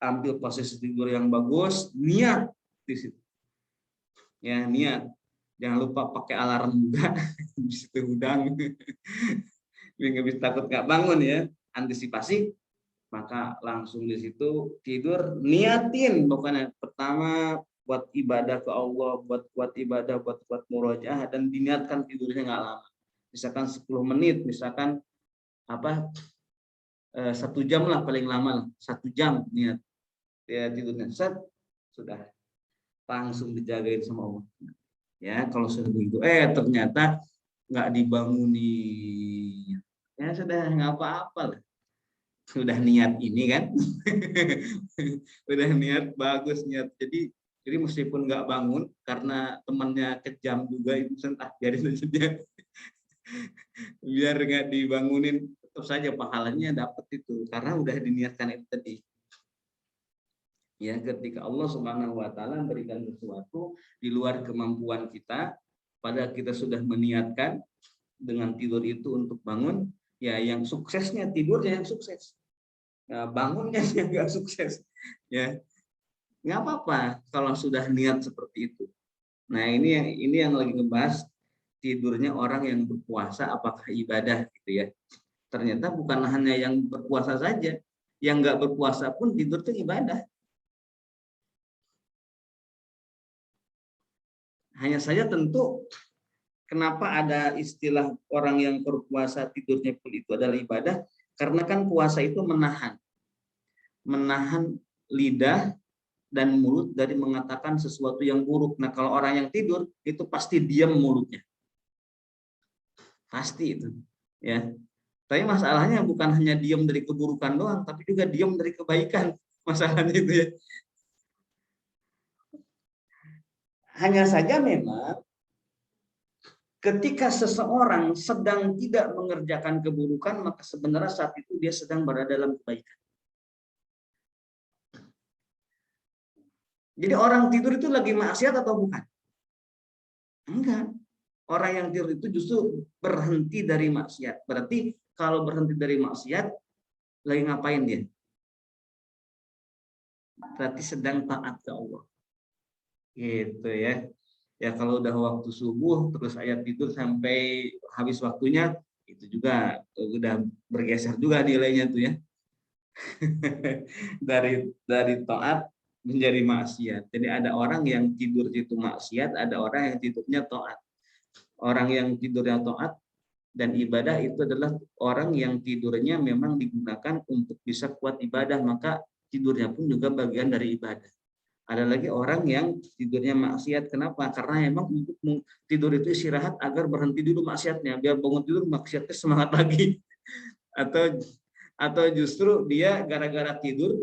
ambil posisi tidur yang bagus, niat di situ. Ya, niat. Jangan lupa pakai alarm juga di situ udang. Biar nggak bisa, takut nggak bangun ya. Antisipasi maka langsung di situ tidur niatin pokoknya pertama buat ibadah ke Allah, buat kuat ibadah, buat kuat murojaah, dan diniatkan tidurnya nggak lama. Misalkan 10 menit, misalkan apa 1 jam lah paling lama, 1 jam niat ya tidurnya set sudah langsung dijagain sama Allah. Ya kalau sudah begitu, ternyata nggak dibangunin, ya sudah nggak apa-apa lah. Sudah niat ini kan, udah niat bagus niat. Jadi meskipun nggak bangun karena temannya kejam juga itu entah biarin aja dia, biar nggak dibangunin tetap saja pahalanya dapat itu karena udah diniatkan itu tadi. Ya ketika Allah Subhanahu Wa Taala berikan sesuatu di luar kemampuan kita, pada kita sudah meniatkan dengan tidur itu untuk bangun, ya yang suksesnya tidurnya yang sukses. Nah, bangunnya yang nggak sukses, ya nggak apa-apa kalau sudah niat seperti itu. Nah ini yang lagi ngebahas tidurnya orang yang berpuasa apakah ibadah gitu ya. Ternyata bukan hanya yang berpuasa saja, yang nggak berpuasa pun tidur itu ibadah. Hanya saja tentu kenapa ada istilah orang yang berpuasa tidurnya pun itu adalah ibadah, karena kan puasa itu menahan lidah dan mulut dari mengatakan sesuatu yang buruk. Nah, kalau orang yang tidur itu pasti diam mulutnya. Pasti itu, ya. Tapi masalahnya bukan hanya diam dari keburukan doang, tapi juga diam dari kebaikan. Masalahnya itu ya. Hanya saja memang ketika seseorang sedang tidak mengerjakan keburukan, maka sebenarnya saat itu dia sedang berada dalam kebaikan. Jadi orang tidur itu lagi maksiat atau bukan? Enggak. Orang yang tidur itu justru berhenti dari maksiat. Berarti kalau berhenti dari maksiat, lagi ngapain dia? Berarti sedang taat ke Allah. Gitu ya. Ya kalau udah waktu subuh, terus ayat tidur sampai habis waktunya, itu juga udah bergeser juga nilainya tuh ya. dari taat menjadi maksiat. Jadi ada orang yang tidur itu maksiat, ada orang yang tidurnya taat. Orang yang tidurnya taat dan ibadah itu adalah orang yang tidurnya memang digunakan untuk bisa kuat ibadah, maka tidurnya pun juga bagian dari ibadah. Ada lagi orang yang tidurnya maksiat. Kenapa? Karena memang untuk tidur itu istirahat agar berhenti dulu maksiatnya, biar bangun tidur maksiatnya semangat lagi. Atau justru dia gara-gara tidur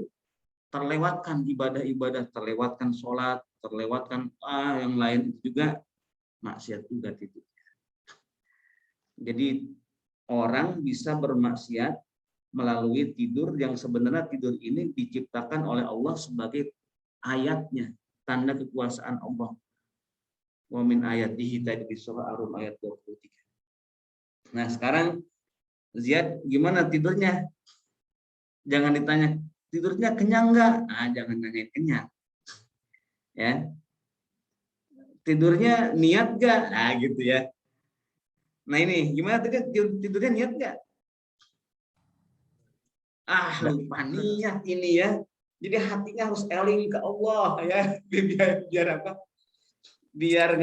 terlewatkan ibadah-ibadah, terlewatkan sholat, terlewatkan yang lain itu juga maksiat juga tidur. Jadi orang bisa bermaksiat melalui tidur yang sebenarnya tidur ini diciptakan oleh Allah sebagai ayatnya, tanda kekuasaan Allah. Wa min ayatihi tadi di surah Ar-Rum ayat 23. Nah, sekarang Ziyad gimana tidurnya? Jangan ditanya tidurnya kenyang enggak? Jangan nanya kenyang. Ya. Tidurnya niat enggak? Gitu ya. Nah, ini gimana tidurnya niat enggak? Lupa niat ini ya. Jadi hatinya harus eling ke Allah ya, biar apa? Biar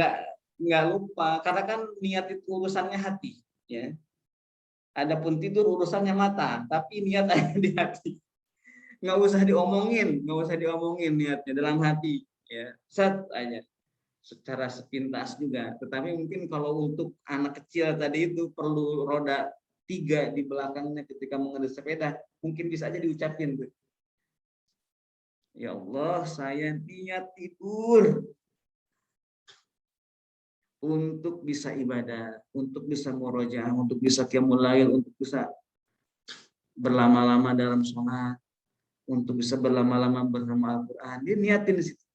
nggak lupa. Karena kan niat itu urusannya hati, ya. Adapun tidur urusannya mata, tapi niat ada di hati. Nggak usah diomongin niatnya dalam hati, ya. Set aja. Secara sepintas juga. Tetapi mungkin kalau untuk anak kecil tadi itu perlu roda 3 di belakangnya ketika mengendarai sepeda, mungkin bisa aja diucapin tuh. Ya Allah, saya niat tidur untuk bisa ibadah, untuk bisa murojaah, untuk bisa qiyamul lail, untuk bisa berlama-lama dalam sholat, untuk bisa berlama-lama bersama Al-Quran. Dia niatin di situ.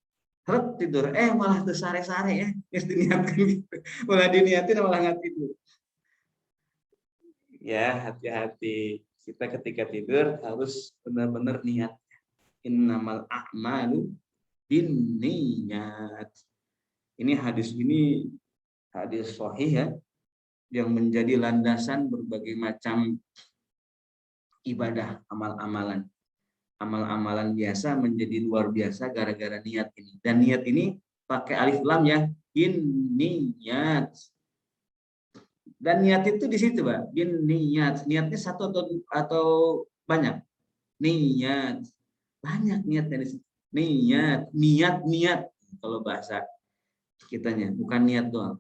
Harap tidur, malah tersare-sare ya, yang diniatkan gitu. Malah diniatin malah nggak tidur. Ya, hati-hati. Kita ketika tidur harus benar-benar niat. Innamal a'malu binniyat. Ini hadis sahih ya, yang menjadi landasan berbagai macam ibadah, amal-amalan. Amal-amalan biasa menjadi luar biasa gara-gara niat ini. Dan niat ini pakai alif lam ya, niat. Dan niat itu di situ, Pak. Niat. Niatnya satu atau banyak? Niat. Banyak niatnya di situ. Niat. Kalau bahasa kitanya, bukan niat doang.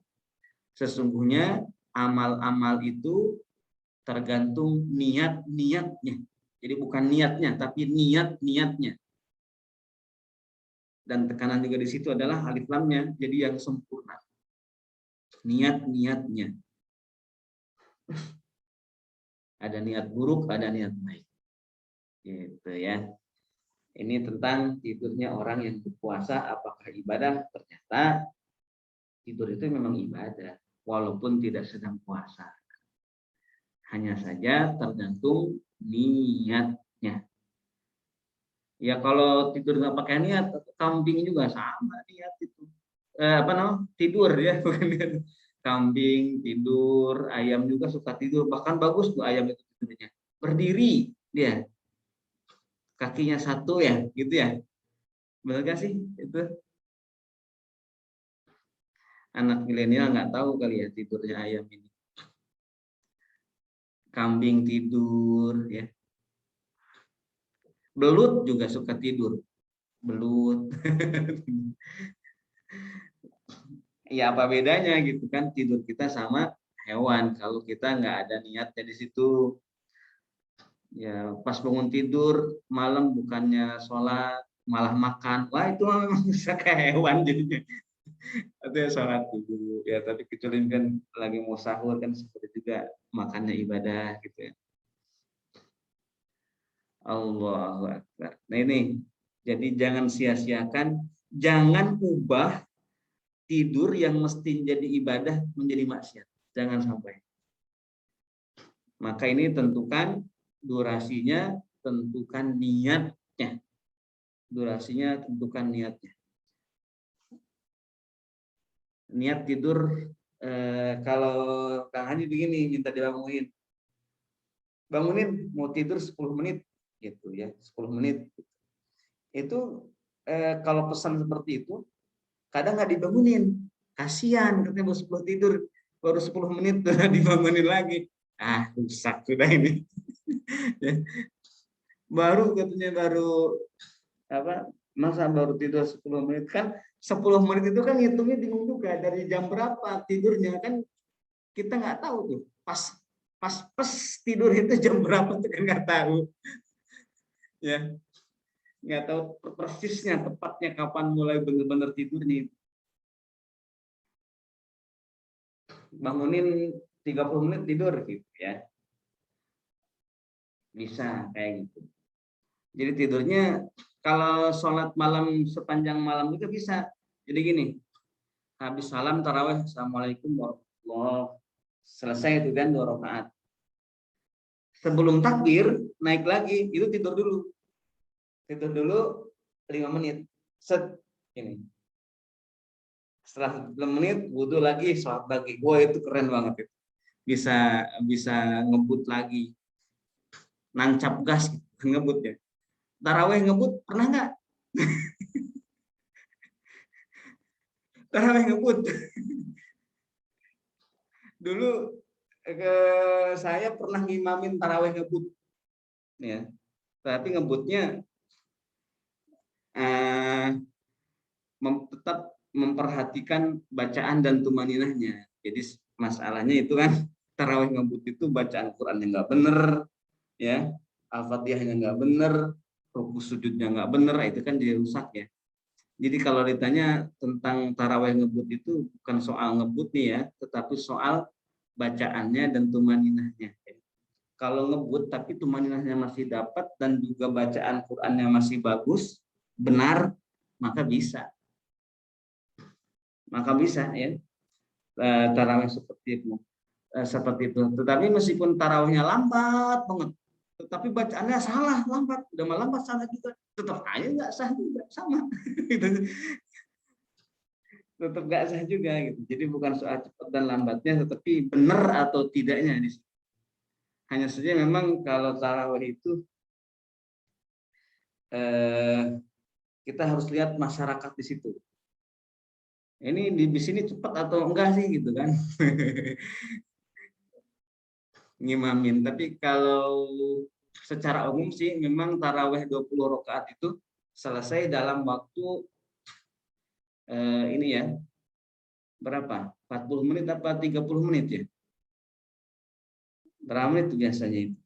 Sesungguhnya amal-amal itu tergantung niatnya. Jadi bukan niatnya, tapi niatnya. Dan tekanan juga di situ adalah alif lamnya, jadi yang sempurna. Niatnya. Ada niat buruk, ada niat baik. Gitu ya. Ini tentang tidurnya orang yang berpuasa, apakah ibadah? Ternyata tidur itu memang ibadah, walaupun tidak sedang puasa. Hanya saja tergantung niatnya. Ya kalau tidur nggak pakai niat, kambing juga sama niat itu. Tidur ya, bukan niat. Kambing tidur, ayam juga suka tidur. Bahkan bagus tuh ayam itu tidurnya. Berdiri dia, kakinya satu ya, gitu ya. Benar gak sih itu? Anak milenial nggak tahu kali ya tidurnya ayam ini. Kambing tidur ya. Belut juga suka tidur. Belut. Ya apa bedanya gitu kan, tidur kita sama hewan kalau kita nggak ada niatnya di situ. Ya pas bangun tidur malam bukannya sholat malah makan, wah itu memang bisa kayak hewan jadinya. Atau ya sholat dulu ya, tapi kecuali kan lagi mau sahur kan seperti juga makannya ibadah gitu ya. Allahu Akbar. Nah ini, jadi jangan sia-siakan, jangan ubah tidur yang mesti jadi ibadah menjadi maksiat. Jangan sampai. Maka ini tentukan durasinya, tentukan niatnya. Durasinya, tentukan niatnya. Niat tidur, kalau Kang Haji begini, minta dibangunin. Bangunin, mau tidur 10 menit. Gitu ya, 10 menit. Itu kalau pesan seperti itu, kadang nggak dibangunin, kasihan katanya baru 10 menit dibangunin lagi, rusak sudah ini. Baru masa baru tidur 10 menit, kan 10 menit itu kan hitungnya bingung juga dari jam berapa tidurnya, kan kita nggak tahu tuh pas tidur itu jam berapa tuh kan nggak tahu ya, nggak tahu persisnya tepatnya kapan mulai benar-benar tidur nih. Bangunin 30 menit tidur gitu ya. Bisa kayak gitu. Jadi tidurnya kalau sholat malam sepanjang malam juga bisa. Jadi gini, habis salam tarawih, assalamualaikum warahmatullahi, selesai itu kan 2 rakaat. Sebelum takbir naik lagi, itu tidur dulu. Tidur dulu 5 menit. Set ini. Setelah 10 menit wudhu lagi, sholat lagi. Wah itu keren banget itu. Bisa ngebut lagi. Nancap gas gitu, ngebut ya. Tarawih ngebut pernah nggak? Tarawih ngebut. Dulu saya pernah ngimamin tarawih ngebut. Ya. Tapi ngebutnya tetap memperhatikan bacaan dan tumaninahnya. Jadi masalahnya itu kan tarawih ngebut itu bacaan Qurannya nggak bener, ya, Al-Fatihahnya nggak bener, ruku sujudnya nggak bener, itu kan jadi rusak ya. Jadi kalau ditanya tentang tarawih ngebut itu bukan soal ngebut nih ya, tetapi soal bacaannya dan tumaninahnya. Kalau ngebut tapi tumaninahnya masih dapat dan juga bacaan Qurannya masih bagus, benar, maka bisa ya tarawih seperti itu. Tetapi meskipun tarawihnya lambat banget, tetapi bacaannya salah, lambat, udah lambat salah juga, tetap aja nggak sah juga, sama. Tetap nggak sah juga gitu. Jadi bukan soal cepat dan lambatnya, tetapi benar atau tidaknya di situ. Hanya saja memang kalau tarawih itu kita harus lihat masyarakat di situ. Ini di sini cepat atau enggak sih gitu kan? Ngimamin. Tapi kalau secara umum sih memang taraweh 20 rakaat itu selesai dalam waktu ini ya. Berapa? 40 menit apa 30 menit ya? Berapa menit itu biasanya itu?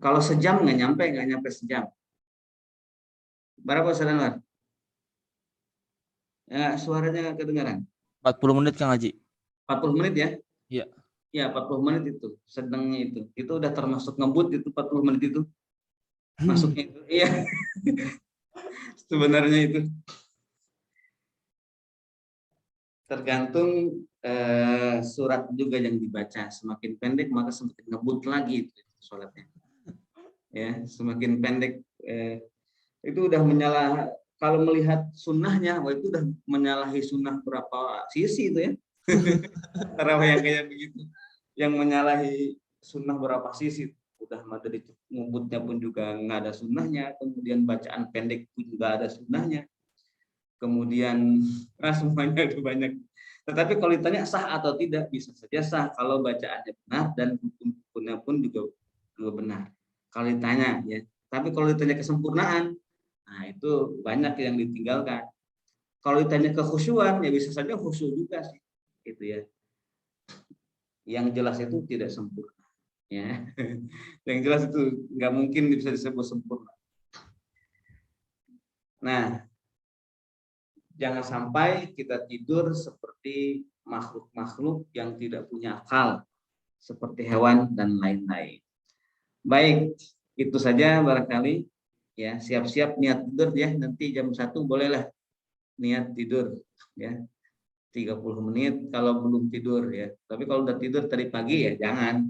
Kalau sejam nggak nyampe sejam. Berapa saudara? Ya, suaranya nggak kedengaran. 40 menit Kang Haji. 40 menit ya? Iya. Ya, 40 menit itu. Sedangnya itu. Itu udah termasuk ngebut itu 40 menit itu. Masuknya itu. Iya. Sebenarnya itu. Tergantung surat juga yang dibaca. Semakin pendek maka semakin ngebut lagi itu sholatnya. Ya, semakin pendek itu udah menyalah. Kalau melihat sunnahnya, wah itu udah menyalahi sunnah berapa sisi itu ya. Tarawih yang kayak begitu, yang menyalahi sunnah berapa sisi. Udah dari ngebutnya pun juga nggak ada sunnahnya, kemudian bacaan pendek pun juga ada sunnahnya, kemudian semuanya itu banyak. Tetapi kalau ditanya sah atau tidak, bisa saja sah kalau bacaannya benar dan hukumnya pun juga benar. Kalau ditanya ya, tapi kalau ditanya kesempurnaan, nah itu banyak yang ditinggalkan. Kalau ditanya kekhusyuan, ya bisa saja khusyuk juga sih, gitu ya. Yang jelas itu tidak sempurna, ya. Yang jelas itu nggak mungkin bisa disebut sempurna. Nah, jangan sampai kita tidur seperti makhluk-makhluk yang tidak punya akal, seperti hewan dan lain-lain. Baik, itu saja barangkali. Ya, siap-siap niat tidur ya. Nanti jam 1 bolehlah niat tidur ya. 30 menit kalau belum tidur ya. Tapi kalau udah tidur tadi pagi ya jangan.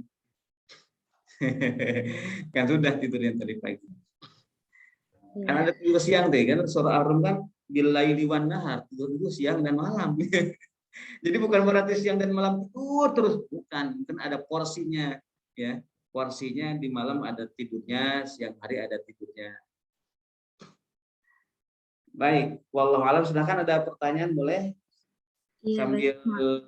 Kan sudah tidur yang tadi pagi. Kan ada tidur siang deh kan surah Ar-Rum kan bilaili wan nahar, tidur dulu siang dan malam. Jadi bukan berarti siang dan malam tidur terus, bukan. Kan ada porsinya ya. Porsinya di malam ada tidurnya, siang hari ada tidurnya. Baik, wallahu alam. Silakan ada pertanyaan boleh? Iya, Sambil baik.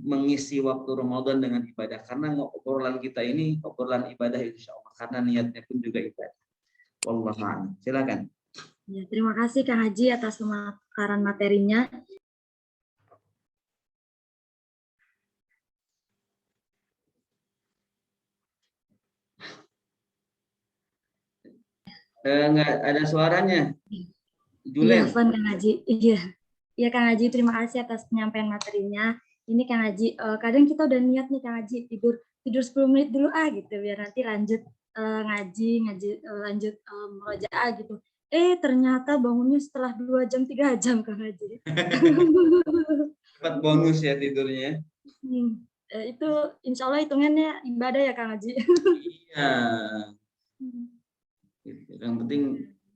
mengisi waktu Ramadan dengan ibadah, karena obrolan kita ini obrolan ibadah insya Allah, karena niatnya pun juga ibadah. Wallahu a'lam. Silakan. Ya, terima kasih Kang Haji atas pemakaran materinya. Enggak ada suaranya. Iya, Julen. Van Kang Haji. Iya. Iya Kang Haji, terima kasih atas penyampaian materinya. Ini Kang Haji, kadang kita udah niat nih Kang Haji tidur 10 menit dulu gitu biar nanti lanjut ngaji lanjut murojaah gitu. Ternyata bangunnya setelah 2 jam 3 jam Kang Haji. Dapat bonus ya tidurnya. Itu insya Allah hitungannya ibadah ya Kang Haji. Iya. Yang penting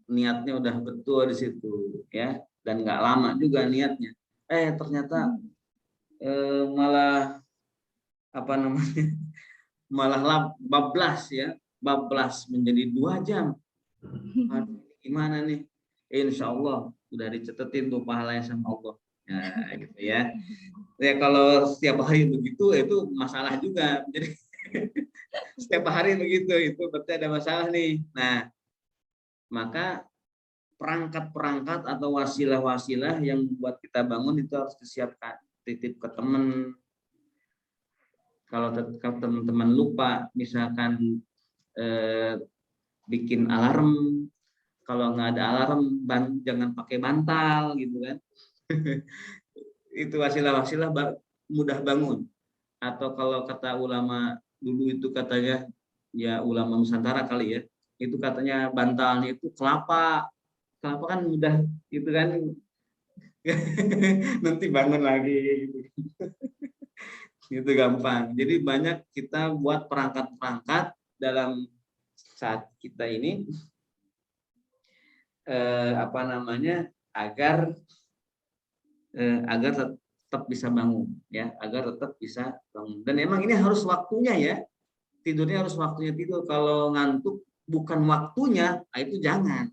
niatnya udah betul di situ ya, dan nggak lama juga niatnya. Ternyata malah apa namanya? Malah bablas ya, bablas menjadi 2 jam. Aduh, gimana nih? Insya Allah udah dicetetin tuh pahalanya sama Allah. Nah, gitu ya. Ya kalau setiap hari begitu itu masalah juga. Jadi setiap hari begitu itu berarti ada masalah nih. Nah, maka perangkat-perangkat atau wasilah-wasilah yang buat kita bangun itu harus disiapkan. Titip ke teman. Kalau teman-teman lupa, misalkan bikin alarm. Kalau nggak ada alarm, jangan pakai bantal gitu kan. Itu wasilah-wasilah mudah bangun. Atau kalau kata ulama dulu itu katanya, ya ulama Nusantara kali ya, itu katanya bantalnya itu kelapa. Kelapa kan mudah itu kan. Nanti bangun lagi gitu. Itu gampang. Jadi banyak kita buat perangkat-perangkat dalam saat kita ini agar tetap bisa bangun ya, agar tetap bisa bangun. Dan emang ini harus waktunya ya. Tidurnya harus waktunya tidur. Kalau ngantuk bukan waktunya, itu jangan.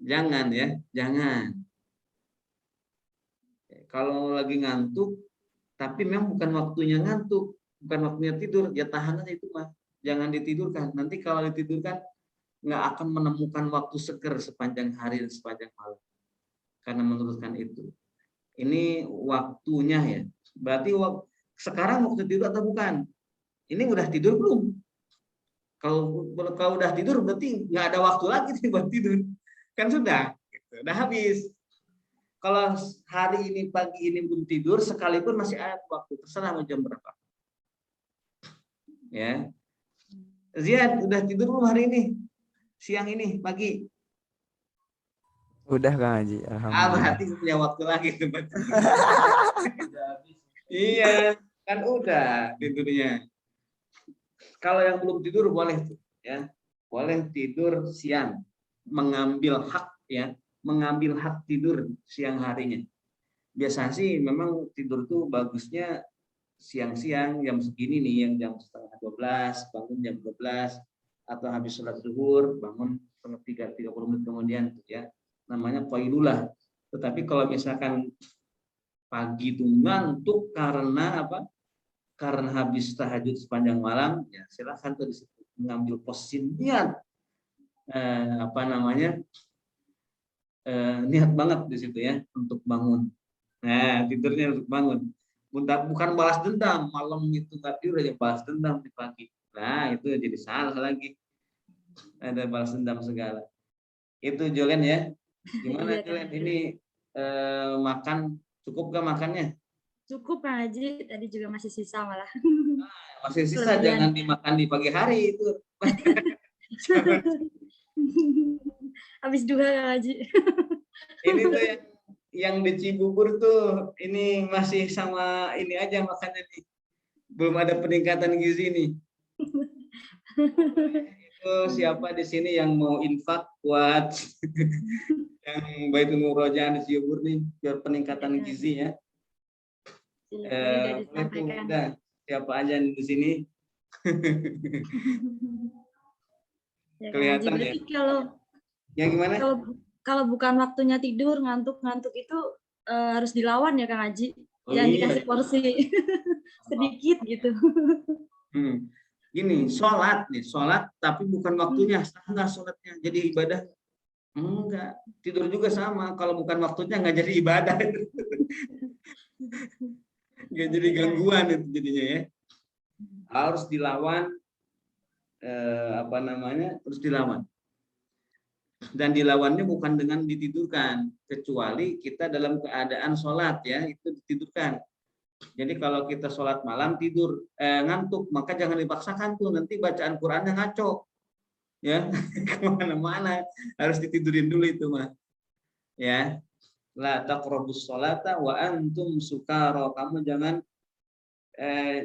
Jangan ya, jangan. Kalau lagi ngantuk, tapi memang bukan waktunya ngantuk, bukan waktunya tidur, ya tahan aja itu mah. Jangan ditidurkan. Nanti kalau ditidurkan, nggak akan menemukan waktu seger sepanjang hari dan sepanjang malam. Karena menurutkan itu. Ini waktunya ya. Berarti sekarang waktu tidur atau bukan? Ini udah tidur belum? Kalau udah tidur berarti nggak ada waktu lagi nih buat tidur. Kan sudah, gitu. Udah habis. Kalau hari ini pagi ini belum tidur, sekalipun masih ada waktu, terserah mau jam berapa. Ya, Ziad udah tidur belum hari ini? Siang ini, pagi? Udah Kang Haji, alhamdulillah. Berarti punya waktu lagi tuh. Iya, kan udah tidurnya. Kalau yang belum tidur boleh tuh, ya, boleh tidur siang, mengambil hak ya, mengambil hak tidur siang harinya. Biasanya sih memang tidur tuh bagusnya siang-siang jam segini nih, yang jam setengah 12 bangun jam 12, atau habis sholat zuhur bangun setengah 30 menit kemudian ya, namanya qailulah. Tetapi kalau misalkan pagi itu ngantuk karena apa? Karena habis tahajud sepanjang malam, ya silahkan tuh disitu mengambil posisi niat, niat banget di situ ya untuk bangun. Nah, tidurnya untuk bangun. Bukan balas dendam, malam itu nggak tidur aja balas dendam di pagi. Nah, itu jadi salah lagi. Ada balas dendam segala. Itu Julen ya. Gimana Julen? Ini makan cukup gak makannya? Cukup Kang Haji, tadi juga masih sisa malah. Masih sisa, jangan dimakan di pagi hari itu. Habis juga Kang Haji. Ini tuh yang di Cibubur tuh, ini masih sama ini aja makannya nih. Belum ada peningkatan gizi nih. Itu siapa di sini yang mau infak buat yang Baitul Murojaah di Cibubur nih biar peningkatan gizi ya. Udah siapa aja di sini. Ya, Kelihatan ya. Kalau yang gimana? Kalau bukan waktunya tidur, ngantuk itu harus dilawan ya Kang Haji. Jangan dikasih porsi sedikit gitu. Gini, sholat tapi bukan waktunya, enggak sholatnya jadi ibadah. Enggak, tidur juga sama. Kalau bukan waktunya nggak jadi ibadah. Nggak jadi gangguan itu jadinya ya. Harus dilawan, terus dilawan. Dan dilawannya bukan dengan ditidurkan, kecuali kita dalam keadaan sholat ya, itu ditidurkan. Jadi kalau kita sholat malam tidur ngantuk, maka jangan dipaksakan tuh, nanti bacaan Qurannya ngaco ya. Kemana-mana harus ditidurin dulu itu mah ya. La taqrabus sholata wa antum sukara, kamu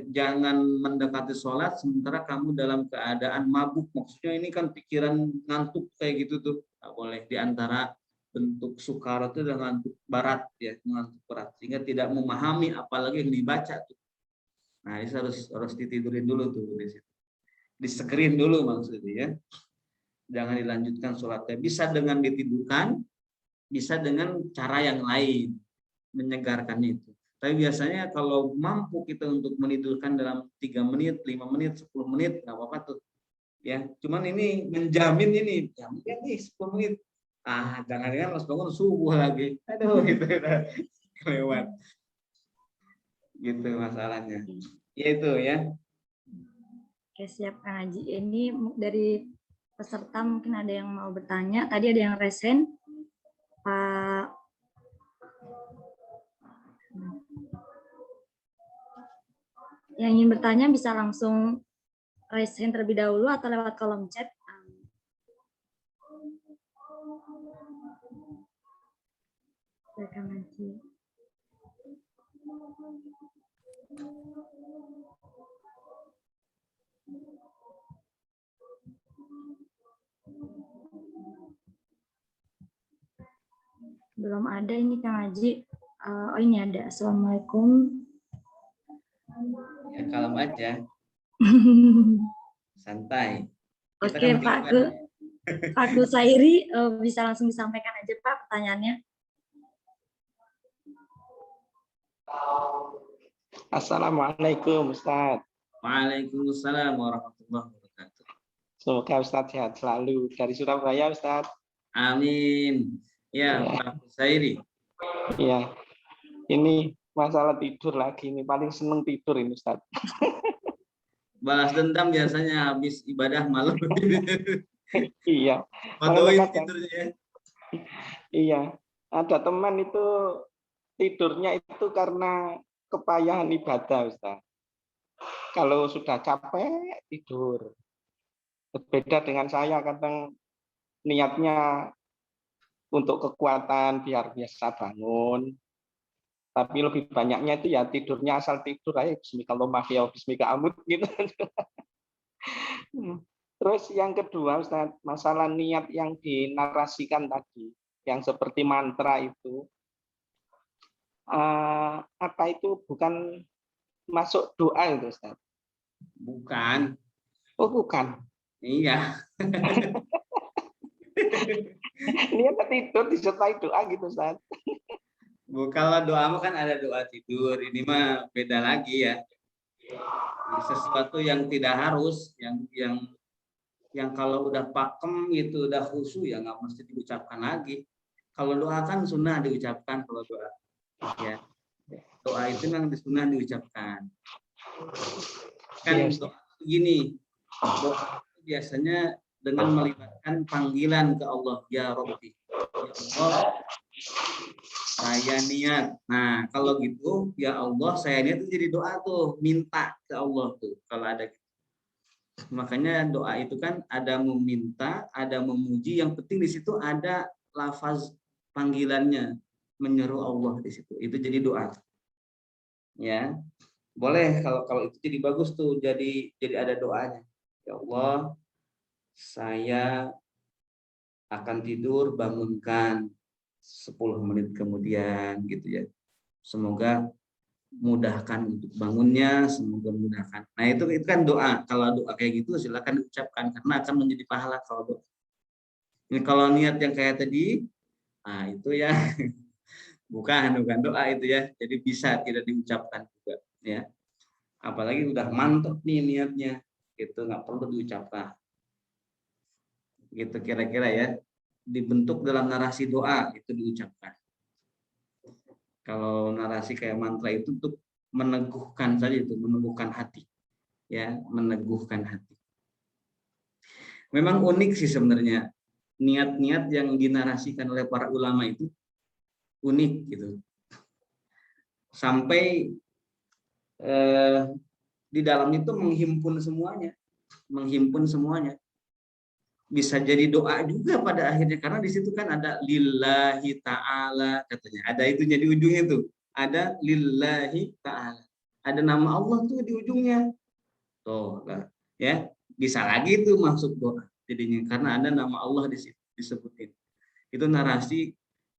jangan mendekati sholat sementara kamu dalam keadaan mabuk. Maksudnya ini kan pikiran ngantuk kayak gitu tuh, nggak boleh. Di antara bentuk sukara itu adalah ngantuk berat ya, ngantuk berat sehingga tidak memahami apalagi yang dibaca tuh. Nah, ini harus ditidurin dulu tuh di situ. Disekerin dulu maksudnya ya. Jangan dilanjutkan sholatnya. Bisa dengan ditidurkan, bisa dengan cara yang lain menyegarkan itu. Tapi biasanya kalau mampu kita untuk menidurkan dalam 3 menit, 5 menit, 10 menit, nggak apa-apa tuh. Ya, cuman ini menjamin ini, ya mungkin nih 10 menit. Jangan-jangan harus bangun subuh lagi. Aduh, itu udah kelewat. Gitu masalahnya. Ya itu ya. Oke, siap Kang Haji. Ini dari peserta mungkin ada yang mau bertanya. Tadi ada yang resen. Pak yang ingin bertanya bisa langsung raise hand terlebih dahulu atau lewat kolom chat. Belum ada ini Kang Haji. Oh ini ada. Assalamualaikum. Ya kalem aja. Santai. Kita Oke, kan Pak Kusairi bisa langsung disampaikan aja Pak pertanyaannya. Assalamualaikum Ustadz. Waalaikumsalam warahmatullahi wabarakatuh. Semoga Ustadz sehat selalu. Dari Surabaya Ustadz. Amin. Ya, Ya. Pak Kusairi. Iya. Ini masalah tidur lagi. Ini paling seneng tidur ini Ustadz. Balas dendam biasanya habis ibadah malam. Iya. Fotoin Makanya kadang- tidurnya ya. Iya. Ada teman itu tidurnya itu karena kepayahan ibadah Ustadz. Kalau sudah capek tidur. Beda dengan saya, kadang niatnya untuk kekuatan biar biasa bangun. Tapi lebih banyaknya itu ya tidurnya asal tidur aja, bismillahirrahmanirrahim, bismillah gitu. Terus yang kedua Ustaz, masalah niat yang dinarasikan tadi, yang seperti mantra itu, apa itu bukan masuk doa itu Ustaz? Bukan. Oh bukan. Iya. Niat tidur disertai doa gitu Ustaz. Kalau doa mah kan ada doa tidur. Ini mah beda lagi ya. Sesuatu yang tidak harus, yang kalau udah pakem gitu, udah khusyuk ya nggak mesti diucapkan lagi. Kalau doa kan sunnah diucapkan kalau doa. Ya. Doa itu memang sunnah diucapkan. Kan doa begini. Doa biasanya dengan melibatkan panggilan ke Allah, ya Rabbi. Ya Allah, saya niat. Nah, kalau gitu, ya Allah, saya niat itu jadi doa tuh, minta ke Allah tuh kalau ada. Makanya doa itu kan ada meminta, ada memuji, yang penting di situ ada lafaz panggilannya, menyeru Allah di situ. Itu jadi doa. Ya. Boleh kalau itu jadi bagus tuh, jadi ada doanya. Ya Allah, saya akan tidur, bangunkan 10 menit kemudian gitu ya. Semoga mudahkan untuk bangunnya, semoga mudahkan. Nah, itu kan doa. Kalau doa kayak gitu silakan diucapkan karena akan menjadi pahala kalau doa. Ini kalau niat yang kayak tadi, nah itu ya bukan doa itu ya. Jadi bisa tidak diucapkan juga ya. Apalagi udah mantap nih niatnya, itu nggak perlu diucapkan. Gitu kira-kira ya. Dibentuk dalam narasi doa itu diucapkan. Kalau narasi kayak mantra itu untuk meneguhkan saja, itu meneguhkan hati, ya, meneguhkan hati. Memang unik sih sebenarnya niat-niat yang dinarasikan oleh para ulama itu unik gitu. Sampai di dalam itu menghimpun semuanya. Bisa jadi doa juga pada akhirnya karena di situ kan ada lillahi ta'ala katanya. Ada itunya di ujungnya tuh. Ada lillahi ta'ala. Ada nama Allah tuh di ujungnya. Tuh, ya. Bisa lagi tuh masuk doa jadinya karena ada nama Allah di situ disebutin. Itu narasi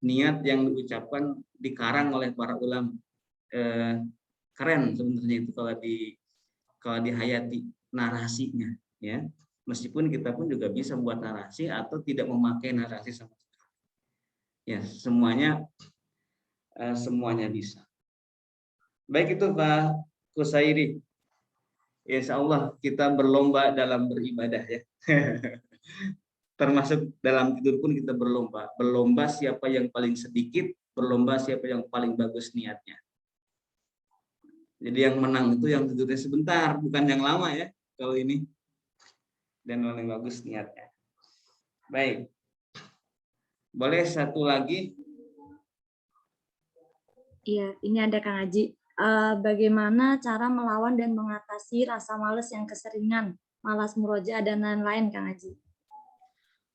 niat yang diucapkan dikarang oleh para ulama. Keren sebenarnya itu kalau dihayati narasinya ya. Meskipun kita pun juga bisa buat narasi atau tidak memakai narasi sama sekali. Ya, semuanya bisa. Baik itu Pak Kusairi. Insya Allah kita berlomba dalam beribadah ya. Termasuk dalam tidur pun kita berlomba. Berlomba siapa yang paling sedikit, berlomba siapa yang paling bagus niatnya. Jadi yang menang itu yang tidurnya sebentar, bukan yang lama ya. Kalau ini. Dan paling bagus niatnya. Baik. Boleh satu lagi? Iya, ini ada Kang Haji. Bagaimana cara melawan dan mengatasi rasa malas yang keseringan, malas murojaah dan lain-lain, Kang Haji?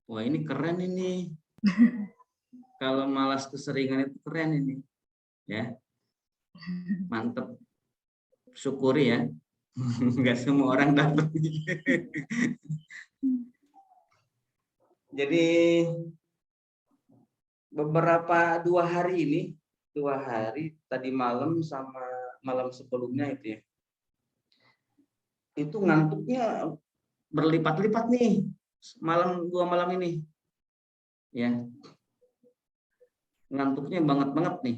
Wah, ini keren ini. Kalau malas keseringan itu keren ini. Ya. Mantep. Syukuri ya. Enggak semua orang dapat. Jadi beberapa 2 hari tadi malam sama malam sebelumnya itu ya. Itu ngantuknya berlipat-lipat nih dua malam ini, ya ngantuknya banget nih,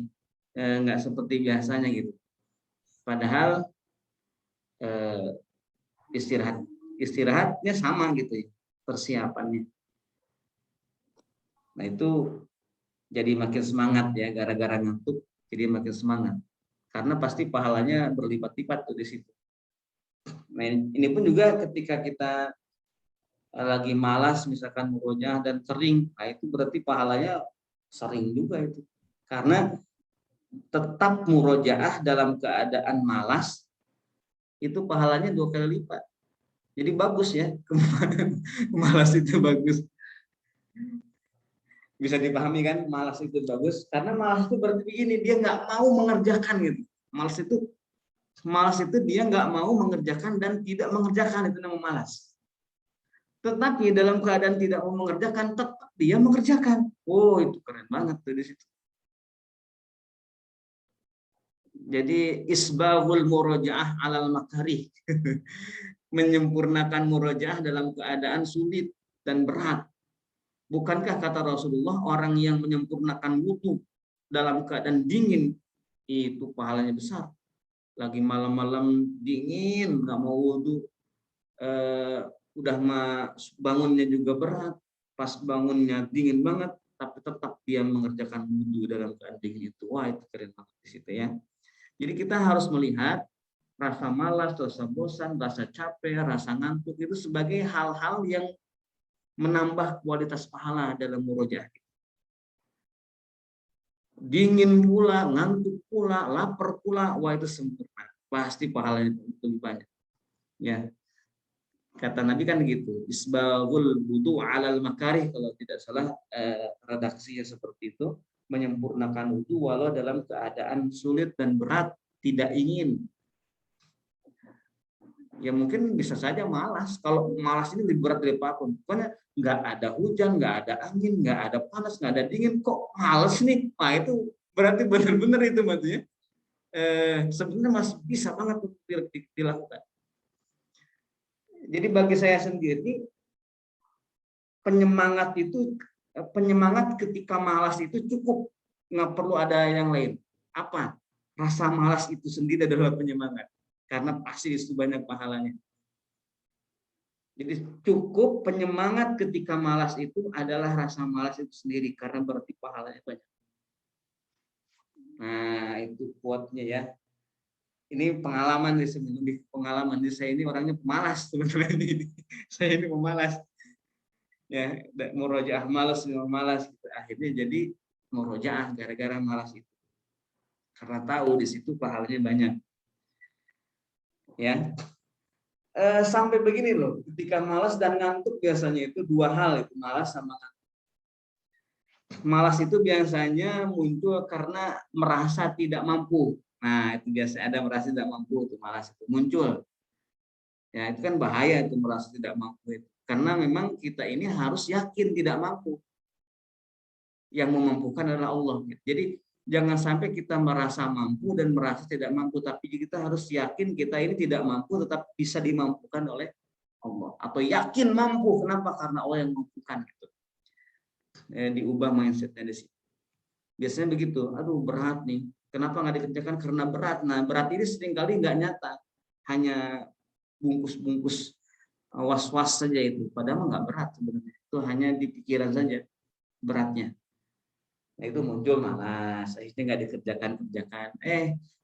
nggak seperti biasanya gitu. Padahal istirahatnya sama gitu ya, persiapannya. Nah itu jadi makin semangat ya, gara-gara ngantuk jadi makin semangat. Karena pasti pahalanya berlipat-lipat tuh di situ. Nah ini pun juga ketika kita lagi malas misalkan murojaah dan sering, nah itu berarti pahalanya sering juga itu. Karena tetap murojaah dalam keadaan malas itu pahalanya 2 kali lipat. Jadi bagus ya, malas itu bagus. Bisa dipahami kan, malas itu bagus karena malas itu berarti begini, dia nggak mau mengerjakan gitu. Malas itu dia nggak mau mengerjakan dan tidak mengerjakan, itu namanya malas. Tetapi dalam keadaan tidak mau mengerjakan, tetap dia mengerjakan. Oh, itu keren banget tuh di situ. Jadi isbahul murojaah alal makarih. Menyempurnakan murojaah dalam keadaan sulit dan berat. Bukankah kata Rasulullah, orang yang menyempurnakan wudu dalam keadaan dingin itu pahalanya besar. Lagi malam-malam dingin, nggak mau wudu, udah bangunnya juga berat, pas bangunnya dingin banget, tapi tetap dia mengerjakan wudu dalam keadaan dingin itu. Wah, itu keren banget di situ ya. Jadi kita harus melihat rasa malas, rasa bosan, rasa capek, rasa ngantuk itu sebagai hal-hal yang menambah kualitas pahala dalam murojaah. Dingin pula, ngantuk pula, lapar pula, wah itu sempurna. Pasti pahalanya lebih banyak. Ya. Kata Nabi kan gitu, isbahul wudu alal makarih, kalau tidak salah redaksinya seperti itu, menyempurnakan wudu walau dalam keadaan sulit dan berat, tidak ingin. Ya mungkin bisa saja malas. Kalau malas ini lebih berat dari apapun. Pokoknya nggak ada hujan, nggak ada angin, nggak ada panas, nggak ada dingin, kok malas nih. Nah itu berarti benar-benar itu maksudnya. Sebenarnya masih bisa banget dilakukan. Jadi bagi saya sendiri, penyemangat ketika malas itu cukup, nggak perlu ada yang lain. Apa? Rasa malas itu sendiri adalah penyemangat, karena pasti itu banyak pahalanya. Jadi cukup penyemangat ketika malas itu adalah rasa malas itu sendiri, karena berarti pahalanya banyak. Nah itu quote-nya ya. Ini pengalaman lebih pengalaman. Jadi saya ini orangnya pemalas sebenarnya ini. Saya ini pemalas. Ya, murojaah malas, gitu. Akhirnya jadi murojaah gara-gara malas itu. Karena tahu di situ pahalanya banyak. Ya. Sampai begini loh, ketika malas dan ngantuk biasanya itu dua hal, itu malas sama ngantuk. Malas itu biasanya muncul karena merasa tidak mampu. Nah, itu biasa ada merasa tidak mampu, itu malas itu muncul. Ya, itu kan bahaya itu merasa tidak mampu itu. Karena memang kita ini harus yakin tidak mampu. Yang memampukan adalah Allah. Jadi jangan sampai kita merasa mampu dan merasa tidak mampu, tapi kita harus yakin kita ini tidak mampu tetap bisa dimampukan oleh Allah. Atau yakin mampu, kenapa? Karena Allah yang mampukan gitu. Diubah mindsetnya di situ. Biasanya begitu, aduh berat nih. Kenapa nggak dikerjakan? Karena berat. Nah berat ini seringkali nggak nyata, hanya bungkus-bungkus was-was saja itu. Padahal nggak berat sebenarnya. Itu hanya di pikiran saja beratnya. Nah itu muncul malas, akhirnya nggak dikerjakan.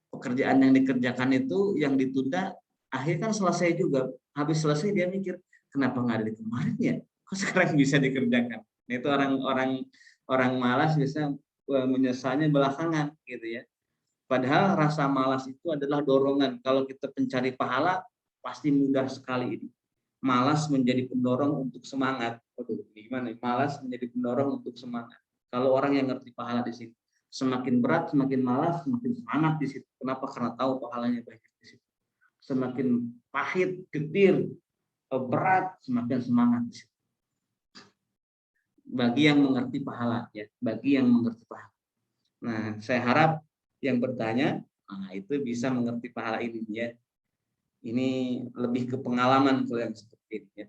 Pekerjaan yang dikerjakan itu yang ditunda, akhirnya kan selesai juga. Habis selesai dia mikir, kenapa nggak ada di kemarin ya? Kok sekarang bisa dikerjakan? Nah, itu orang malas biasanya menyesalnya belakangan gitu ya. Padahal rasa malas itu adalah dorongan. Kalau kita pencari pahala, pasti mudah sekali ini. Malas menjadi pendorong untuk semangat. Waduh, gimana? Malas menjadi pendorong untuk semangat. Kalau orang yang ngerti pahala di situ, semakin berat, semakin malas, semakin semangat di situ. Kenapa? Karena tahu pahalanya banyak di situ. Semakin pahit, getir, berat, semakin semangat di situ. Bagi yang mengerti pahala, ya, bagi yang mengerti pahala. Nah, saya harap yang bertanya, itu bisa mengerti pahala ini, ya. Ini lebih ke pengalaman kalau yang seperti seperti ini ya.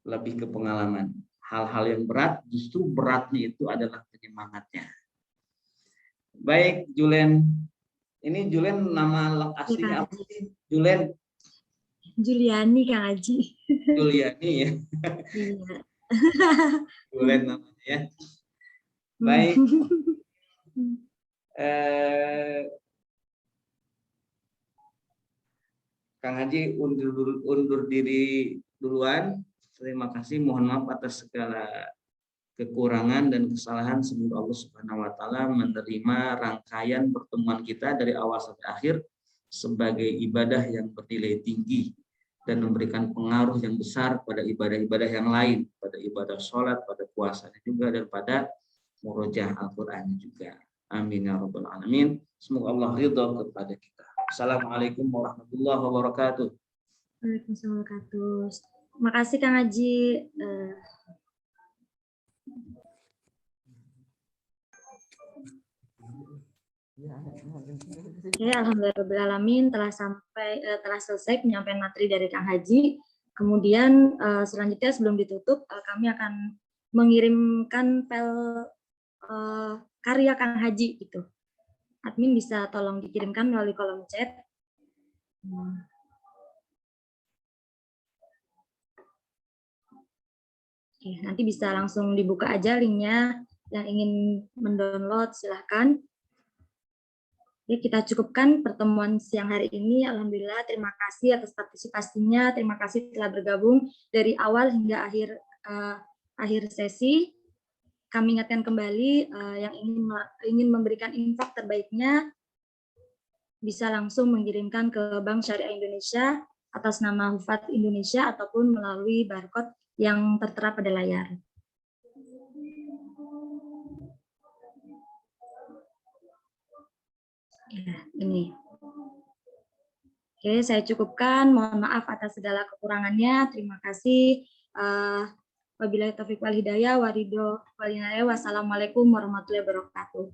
Lebih ke pengalaman. Hal-hal yang berat, justru beratnya itu adalah penyemangatnya. Baik, Julen. Ini Julen nama aslinya apa sih? Julen Juliani Kang Haji. Juliani ya. Iya. Julen namanya ya. Baik. Kang Haji undur diri duluan. Terima kasih. Mohon maaf atas segala kekurangan dan kesalahan. Semoga Allah Subhanahu wa taala menerima rangkaian pertemuan kita dari awal sampai akhir sebagai ibadah yang bernilai tinggi dan memberikan pengaruh yang besar pada ibadah-ibadah yang lain, pada ibadah sholat, pada puasanya juga, dan pada murojaah Al-Qur'an juga. Amin ya rabbal alamin. Semoga Allah ridha kepada kita. Assalamualaikum warahmatullahi wabarakatuh. Waalaikumsalam warahmatullahi wabarakatuh. Makasih Kang Haji. Oke, alhamdulillahirobbilalamin telah selesai penyampaian materi dari Kang Haji. Kemudian selanjutnya sebelum ditutup kami akan mengirimkan file karya Kang Haji gitu. Admin bisa tolong dikirimkan melalui kolom chat. Oke, nanti bisa langsung dibuka aja linknya. Yang ingin mendownload silahkan. Oke, kita cukupkan pertemuan siang hari ini. Alhamdulillah, terima kasih atas partisipasinya. Terima kasih telah bergabung dari awal hingga akhir sesi. Kami ingatkan kembali yang ingin memberikan infak terbaiknya bisa langsung mengirimkan ke Bank Syariah Indonesia atas nama Hufat Indonesia ataupun melalui barcode yang tertera pada layar. Ya, ini. Oke, saya cukupkan. Mohon maaf atas segala kekurangannya. Terima kasih. Wabillahi taufiq wal hidayah, waridho walinaya. Wassalamualaikum warahmatullahi wabarakatuh.